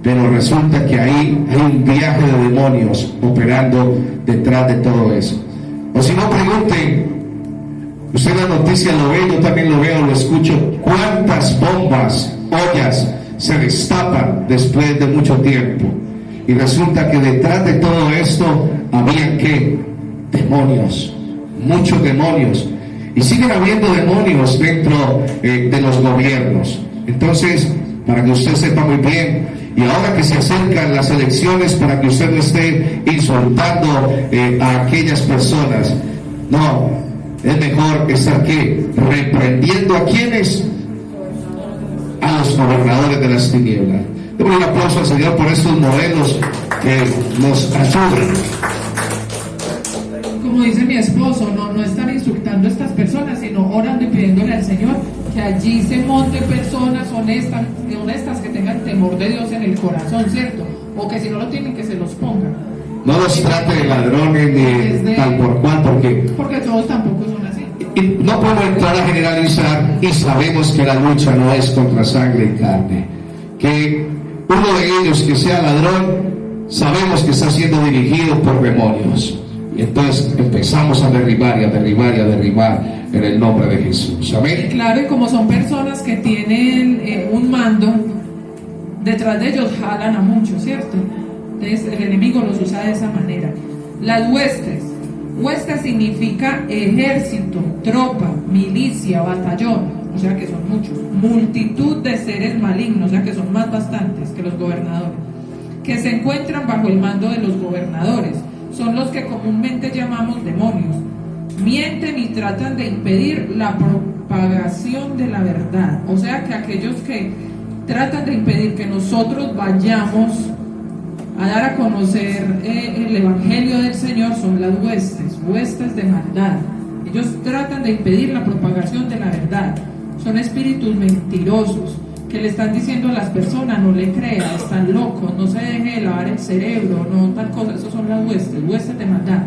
pero resulta que ahí hay un viaje de demonios operando detrás de todo eso. O si no, pregunten, usted la noticia lo ve, yo también lo veo, lo escucho, cuántas bombas, ollas se destapan después de mucho tiempo. Y resulta que detrás de todo esto había ¿qué? Demonios, muchos demonios. Y siguen habiendo demonios dentro de los gobiernos. Entonces, para que usted sepa muy bien, y ahora que se acercan las elecciones, para que usted no esté insultando a aquellas personas, no, es mejor estar ¿qué? Reprendiendo a quienes, a los gobernadores de las tinieblas. Démosle un aplauso al Señor por estos modelos que nos ayudan. Como dice mi esposo, no están insultando a estas personas, sino orando y pidiéndole al Señor que allí se monten personas honestas que tengan temor de Dios en el corazón, ¿cierto? O que si no lo tienen, que se los pongan. No los trate de ladrones ni tal por cual, porque todos tampoco son así. Y no podemos entrar a generalizar, y sabemos que la lucha no es contra sangre y carne. Que uno de ellos que sea ladrón, sabemos que está siendo dirigido por demonios. Y entonces empezamos a derribar y a derribar y a derribar en el nombre de Jesús. Amén. Claro, y como son personas que tienen un mando, detrás de ellos jalan a muchos, ¿cierto? Entonces el enemigo los usa de esa manera. Las huestes. Huestes significa ejército, tropa, milicia, batallón, o sea que son muchos. Multitud de seres malignos, o sea que son más bastantes que los gobernadores, que se encuentran bajo el mando de los gobernadores. Son los que comúnmente llamamos demonios. Mienten y tratan de impedir la propagación de la verdad. O sea que aquellos que tratan de impedir que nosotros vayamos a dar a conocer el Evangelio del Señor son las huestes de maldad. Ellos tratan de impedir la propagación de la verdad. Son espíritus mentirosos que le están diciendo a las personas: no le crea, están locos, no se deje lavar el cerebro, no tal cosa. Esos son las huestes de maldad.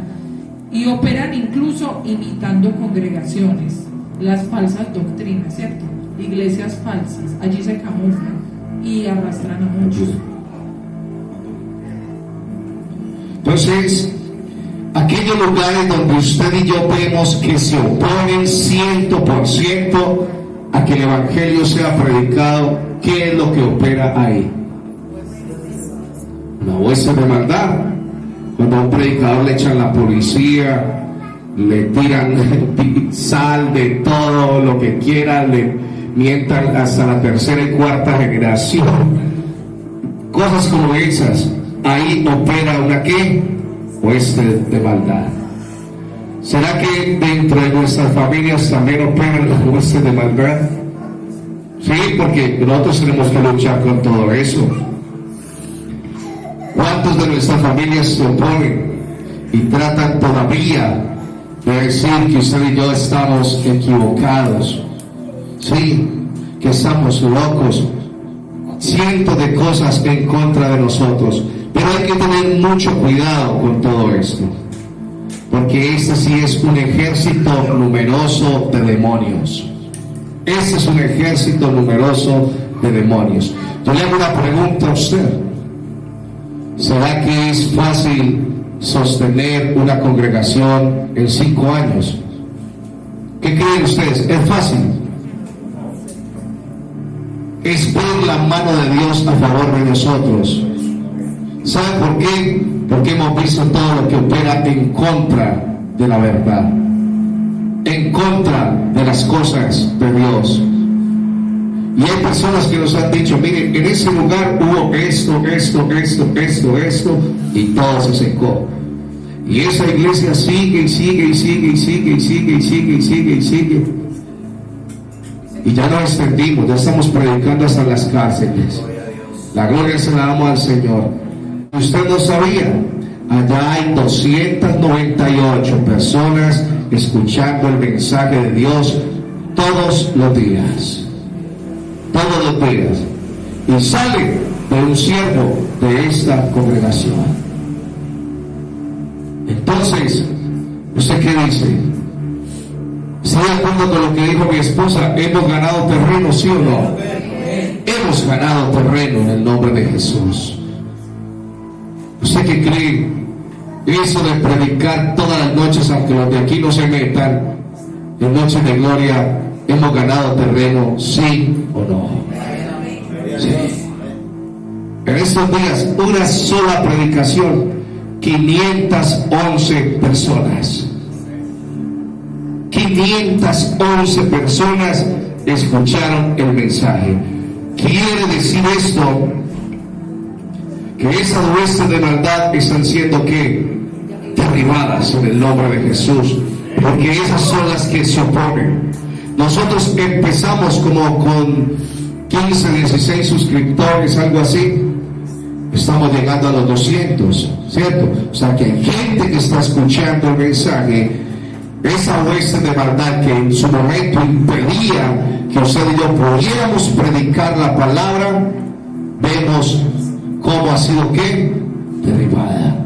Y operan incluso imitando congregaciones, las falsas doctrinas, ¿cierto? Iglesias falsas, allí se camuflan y arrastran a muchos. Entonces, aquellos lugares donde usted y yo vemos que se oponen 100% a que el Evangelio sea predicado, ¿qué es lo que opera ahí? Una hueste de maldad. Cuando a un predicador le echan la policía, le tiran sal de todo lo que quieran, le mientan hasta la tercera y cuarta generación, cosas como esas, ahí opera una ¿qué? Hueste de maldad. ¿Será que dentro de nuestras familias también operan las huestes de maldad? Sí, porque nosotros tenemos que luchar con todo eso. ¿Cuántos de nuestras familias se oponen? y tratan todavía de decir que usted y yo estamos equivocados, sí, que estamos locos, cientos de cosas en contra de nosotros, pero hay que tener mucho cuidado con todo esto, porque este sí es un ejército numeroso de demonios. Este es un ejército numeroso de demonios. Yo le hago una pregunta a usted: ¿será que es fácil sostener una congregación en 5 años? ¿Qué creen ustedes? ¿Es fácil? Es ver la mano de Dios a favor de nosotros. ¿Saben por qué? Porque hemos visto todo lo que opera en contra de la verdad, en contra de las cosas de Dios. Y hay personas que nos han dicho: miren, en ese lugar hubo esto, y todo se secó. Y esa iglesia sigue y sigue y sigue y sigue y sigue y sigue y sigue y sigue. Y ya no extendimos, ya estamos predicando hasta las cárceles. La gloria se la damos al Señor. Usted no sabía, allá hay 298 personas escuchando el mensaje de Dios todos los días. Todos los días. Y sale de un siervo de esta congregación. Entonces, ¿usted qué dice? ¿Está de acuerdo con lo que dijo mi esposa? ¿Hemos ganado terreno, sí o no? Hemos ganado terreno en el nombre de Jesús. ¿Usted qué cree? Eso de predicar todas las noches, aunque los de aquí no se metan, en noches de gloria, ¿hemos ganado terreno, sí o no? Sí. En estos días, una sola predicación, 511 personas. 511 personas escucharon el mensaje. Quiere decir esto, que esas huestes de maldad están siendo ¿qué? Derribadas en el nombre de Jesús, porque esas son las que se oponen. Nosotros empezamos como con 15, 16 suscriptores, algo así. Estamos llegando a los 200, ¿cierto? O sea que hay gente que está escuchando el mensaje. Esa hueste de maldad que en su momento impedía que usted y yo pudiéramos predicar la palabra, vemos cómo ha sido ¿qué? Derribada.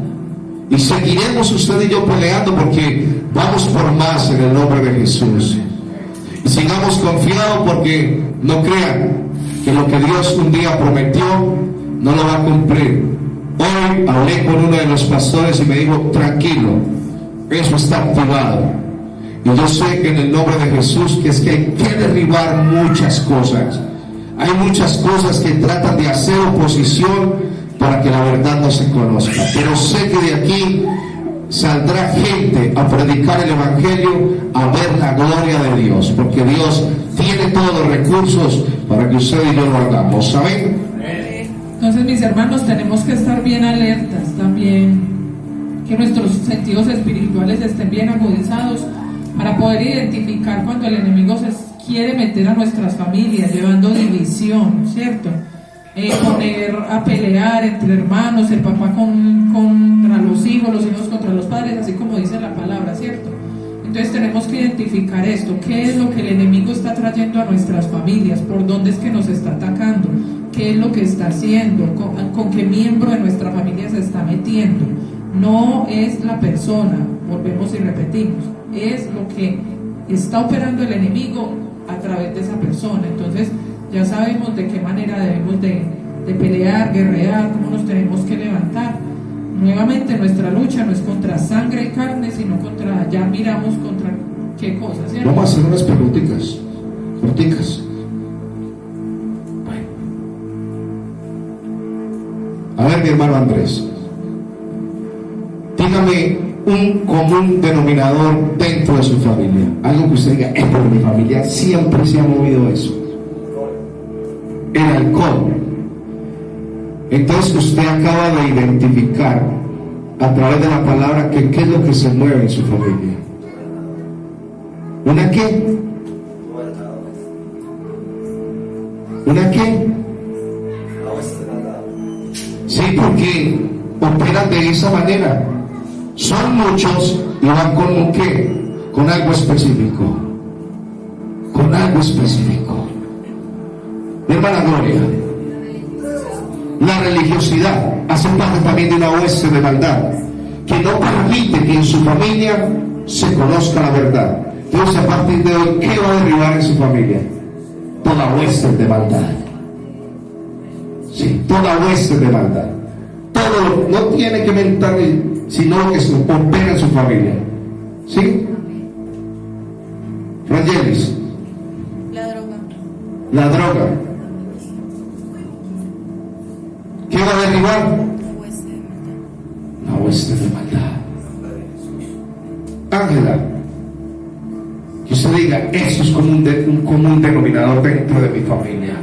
Y seguiremos usted y yo peleando, porque vamos por más en el nombre de Jesús. Y sigamos confiados, porque no crean que lo que Dios un día prometió no lo va a cumplir. Hoy hablé con uno de los pastores y me dijo: tranquilo, eso está activado. Y yo sé que en el nombre de Jesús que es que hay que derribar muchas cosas. Hay muchas cosas que tratan de hacer oposición para que la verdad no se conozca. Pero sé que de aquí saldrá gente a predicar el Evangelio, a ver la gloria de Dios, porque Dios tiene todos los recursos para que usted y yo lo hagamos. ¿Saben? Entonces, mis hermanos, tenemos que estar bien alertas también, que nuestros sentidos espirituales estén bien agudizados para poder identificar cuando el enemigo se quiere meter a nuestras familias, llevando división, ¿cierto? Poner a pelear entre hermanos, el papá contra los hijos contra los padres, así como dice la palabra, ¿cierto? Entonces tenemos que identificar esto, qué es lo que el enemigo está trayendo a nuestras familias, por dónde es que nos está atacando, qué es lo que está haciendo, con qué miembro de nuestra familia se está metiendo. No es la persona, volvemos y repetimos, es lo que está operando el enemigo a través de esa persona. Entonces ya sabemos de qué manera debemos de pelear, guerrear, cómo nos tenemos que levantar. Nuevamente, nuestra lucha no es contra sangre y carne, sino contra, ya miramos contra qué cosas, ¿cierto? Vamos a hacer unas preguntitas corticas. Bueno. A ver, mi hermano Andrés, dígame un común denominador dentro de su familia. Algo que usted diga: en mi familia siempre se ha movido eso. El alcohol. Entonces usted acaba de identificar a través de la palabra que qué es lo que se mueve en su familia. ¿Una qué? ¿Una qué? Sí, porque operan de esa manera. Son muchos y van con ¿qué? Con algo específico. Con algo específico. Mi hermana Gloria, la religiosidad hace parte también de una hueste de maldad que no permite que en su familia se conozca la verdad. Entonces, a partir de hoy, ¿qué va a derribar en su familia? Toda hueste de maldad. Sí, toda hueste de maldad. Todo, no tiene que mentarle, sino que se opera en su familia. ¿Sí? Rangelis. La droga. ¿Qué va a derribar? La hueste de maldad. Ángela, que usted diga, eso es como un común denominador dentro de mi familia.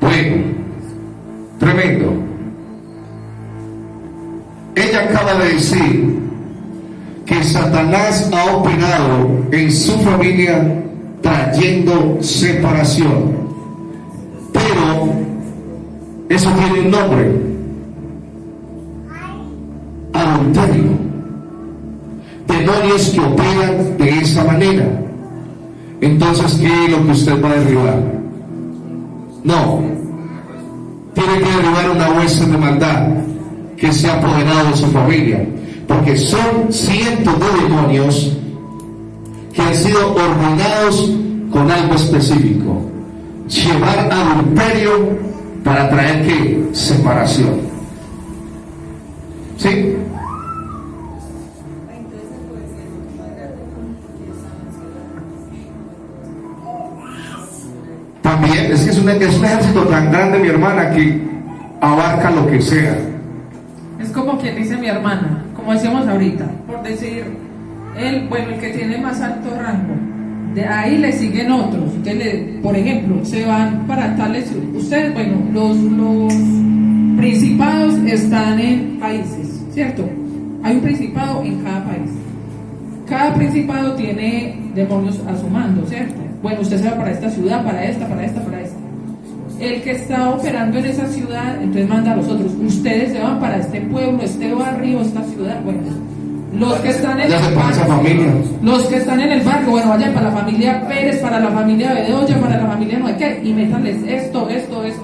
Bueno, tremendo. Ella acaba de decir que Satanás ha operado en su familia trayendo separación, pero eso tiene un nombre: adulterio. Demonios que operan de esa manera. Entonces, ¿qué es lo que usted va a derribar? No, tiene que derribar una hueste de maldad que se ha apoderado de su familia, porque son cientos de demonios que han sido ordenados con algo específico: llevar adulterio para traer ¿qué? Separación. ¿Sí? También es que es un ejército tan grande, mi hermana, que abarca lo que sea. Es como quien dice mi hermana, como decíamos ahorita, por decir, el que tiene más alto rango, de ahí le siguen otros, que por ejemplo, se van para tales, ustedes, los principados están en países, ¿cierto? Hay un principado en cada país. Cada principado tiene demonios a su mando, ¿cierto? Bueno, usted se va para esta ciudad, para esta. El que está operando en esa ciudad, entonces manda a los otros. Ustedes se van para este pueblo, este barrio, esta ciudad. Bueno, los que están en el barrio, bueno, vayan para la familia Pérez, para la familia Bedoya, para la familia no sé qué, y métanles esto y lo otro.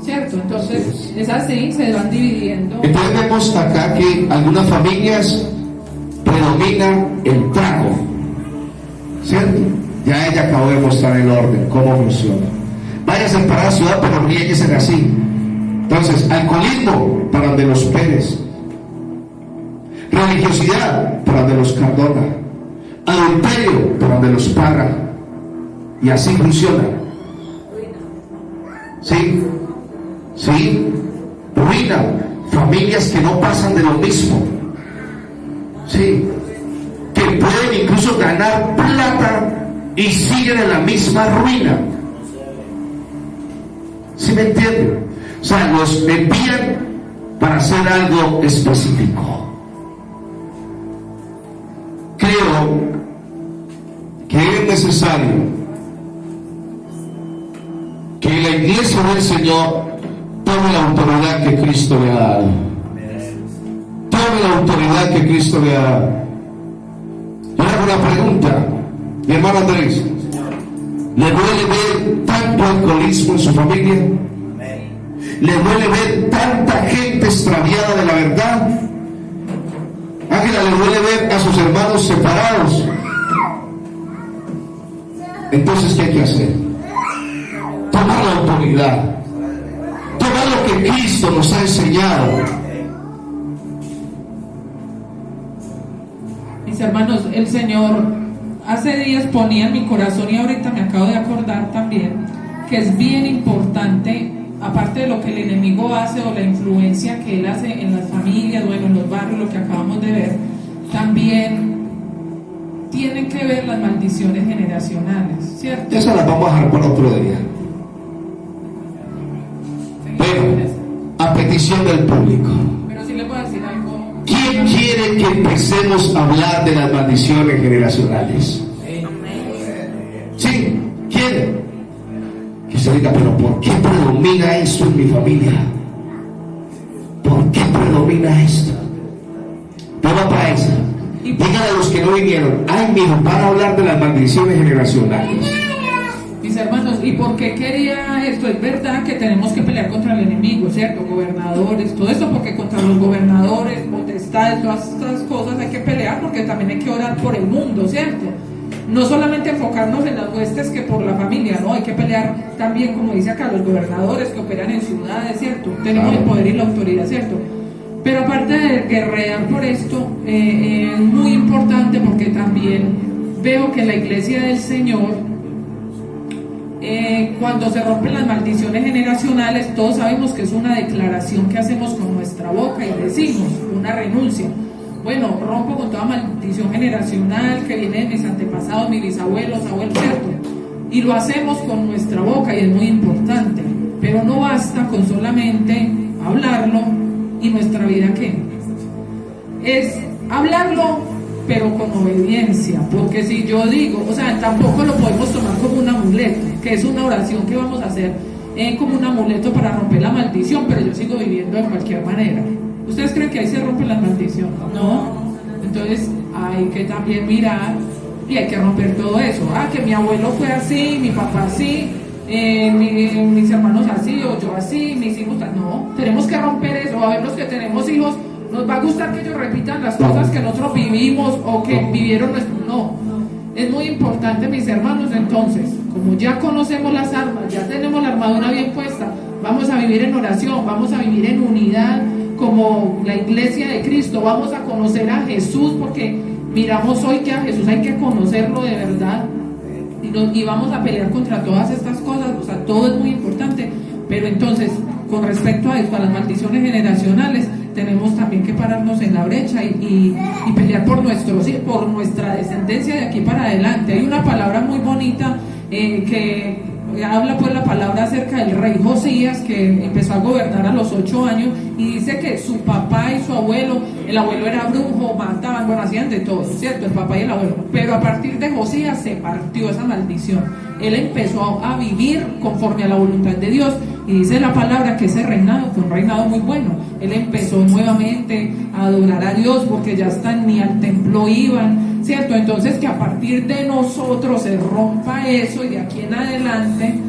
¿Cierto? Entonces, es así, se van dividiendo. Entonces vemos acá que algunas familias predomina el trago, ¿cierto? Ya ella acabó de mostrar el orden, cómo funciona. Váyase para la ciudad, pero ríguese así. Entonces, alcoholismo para donde los Pérez, religiosidad para donde los Cardona, adulterio para donde los Parra, y así funciona. ¿Sí? ¿Sí? Ruina, familias que no pasan de lo mismo. ¿Sí? Que pueden incluso ganar plata y siguen en la misma ruina. ¿Sí me entienden? O sea, los envían para hacer algo específico. Creo que es necesario que la iglesia del Señor tome la autoridad que Cristo le ha dado. Tome la autoridad que Cristo le ha dado. Yo le hago una pregunta, mi hermano Andrés. ¿Le duele ver tanto alcoholismo en su familia? ¿Le duele ver tanta gente extraviada de la verdad? Ángela, ¿le duele ver a sus hermanos separados? Entonces, ¿qué hay que hacer? Tomar la autoridad, tomar lo que Cristo nos ha enseñado. Mis hermanos, el Señor hace días ponía en mi corazón, y ahorita me acabo de acordar también, que es bien importante, aparte de lo que el enemigo hace o la influencia que él hace en las familias, bueno, en los barrios, lo que acabamos de ver, también tienen que ver las maldiciones generacionales, ¿cierto? Eso las vamos a dejar para otro día. Pero, a petición del público, pero sí le puedo decir algo. ¿quién quiere que empecemos a hablar de las maldiciones generacionales? ¿Sí? ¿Quién? se diga, pero ¿por qué predomina esto en mi familia? ¿Por qué predomina esto? Toma para eso. Díganle a los que no vinieron, ay, mijo, van a hablar de las maldiciones generacionales. Mis hermanos, ¿y por qué quería esto? Es verdad que tenemos que pelear contra el enemigo, ¿cierto? Gobernadores, todo eso, porque contra los gobernadores, potestades, todas estas cosas hay que pelear, porque también hay que orar por el mundo, ¿cierto? No solamente enfocarnos en las huestes que por la familia, no, hay que pelear también, como dice acá, los gobernadores que operan en ciudades, ¿cierto? Tenemos el poder y la autoridad, ¿cierto? Pero aparte de guerrear por esto, es muy importante porque también veo que la iglesia del Señor, cuando se rompen las maldiciones generacionales, todos sabemos que es una declaración que hacemos con nuestra boca y decimos, una renuncia. Bueno, rompo con toda maldición generacional que viene de mis antepasados, mis bisabuelos, abuelos, ¿cierto? Y lo hacemos con nuestra boca y es muy importante. Pero no basta con solamente hablarlo y nuestra vida, ¿qué? Es hablarlo, pero con obediencia. Porque si yo digo, o sea, tampoco lo podemos tomar como un amuleto, que es una oración que vamos a hacer como un amuleto para romper la maldición, pero yo sigo viviendo de cualquier manera. ¿Ustedes creen que ahí se rompe la maldición? No. Entonces hay que también mirar y hay que romper todo eso. Ah, que mi abuelo fue así, mi papá así, mis hermanos así, o yo así, mis hijos así. No, tenemos que romper eso. A ver, los que tenemos hijos, ¿nos va a gustar que ellos repitan las cosas que nosotros vivimos o que vivieron? No. Es muy importante, mis hermanos, entonces, como ya conocemos las armas, ya tenemos la armadura bien puesta, vamos a vivir en oración, vamos a vivir en unidad como la iglesia de Cristo, vamos a conocer a Jesús, porque miramos hoy que a Jesús hay que conocerlo de verdad, y vamos a pelear contra todas estas cosas, o sea, todo es muy importante, pero entonces, con respecto a esto, a las maldiciones generacionales, tenemos también que pararnos en la brecha y pelear por nuestra descendencia de aquí para adelante. Hay una palabra muy bonita que habla pues la palabra acerca del rey Josías, que empezó a gobernar a los 8 años, y dice que su papá y su abuelo, el abuelo era brujo, mataban, bueno, hacían de todo, ¿cierto? El papá y el abuelo, pero a partir de Josías se partió esa maldición. Él empezó a vivir conforme a la voluntad de Dios, y dice la palabra que ese reinado fue un reinado muy bueno. Él empezó nuevamente a adorar a Dios, porque ya están ni al templo iban, ¿cierto? Entonces que a partir de nosotros se rompa eso, y de aquí en adelante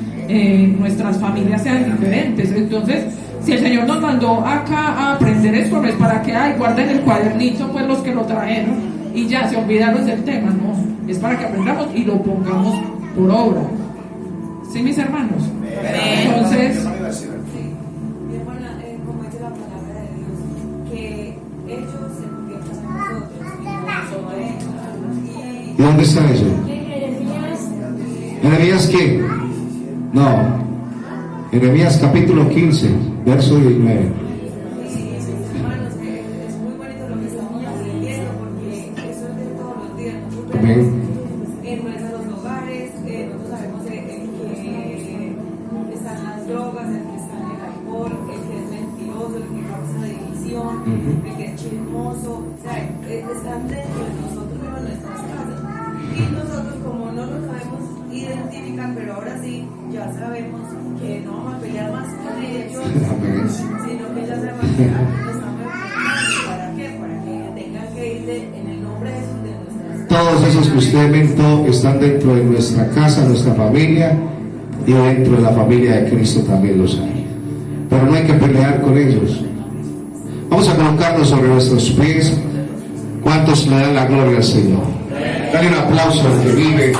nuestras familias sean diferentes. Entonces, si el Señor nos mandó acá a aprender esto, no es para que guarden el cuadernito pues los que lo trajeron y ya se olvidaron del tema, no, es para que aprendamos y lo pongamos por obra. ¿Sí, mis hermanos? Entonces, mi hermana, como dice la palabra de Dios, que ellos se conviertan en nosotros. ¿Y dónde está eso? ¿Jeremías qué? No. Jeremías capítulo 15, verso 19. Hermanos, es muy bonito lo que estamos aprendiendo, porque eso es de todos los días. Amén. En nuestros hogares, nosotros sabemos el que están las drogas, el que está en el alcohol, el que es mentiroso, el que causa división, el que es chismoso, o sea, están dentro de nosotros, pero en nuestras casas. Y nosotros, como no lo sabemos identificar, pero ahora sí, ya sabemos que no vamos a pelear más con ellos, sino que ya sabemos que estamos enfrentando. ¿Para qué? Para que tengan que ir en el nombre de Jesús de nuestras casas. Todos esos que usted inventó están dentro de nuestra casa, nuestra familia, y dentro de la familia de Cristo también los hay. Pero no hay que pelear con ellos. Vamos a colocarnos sobre nuestros pies. ¿Cuántos le dan la gloria al Señor? Dale un aplauso al que vive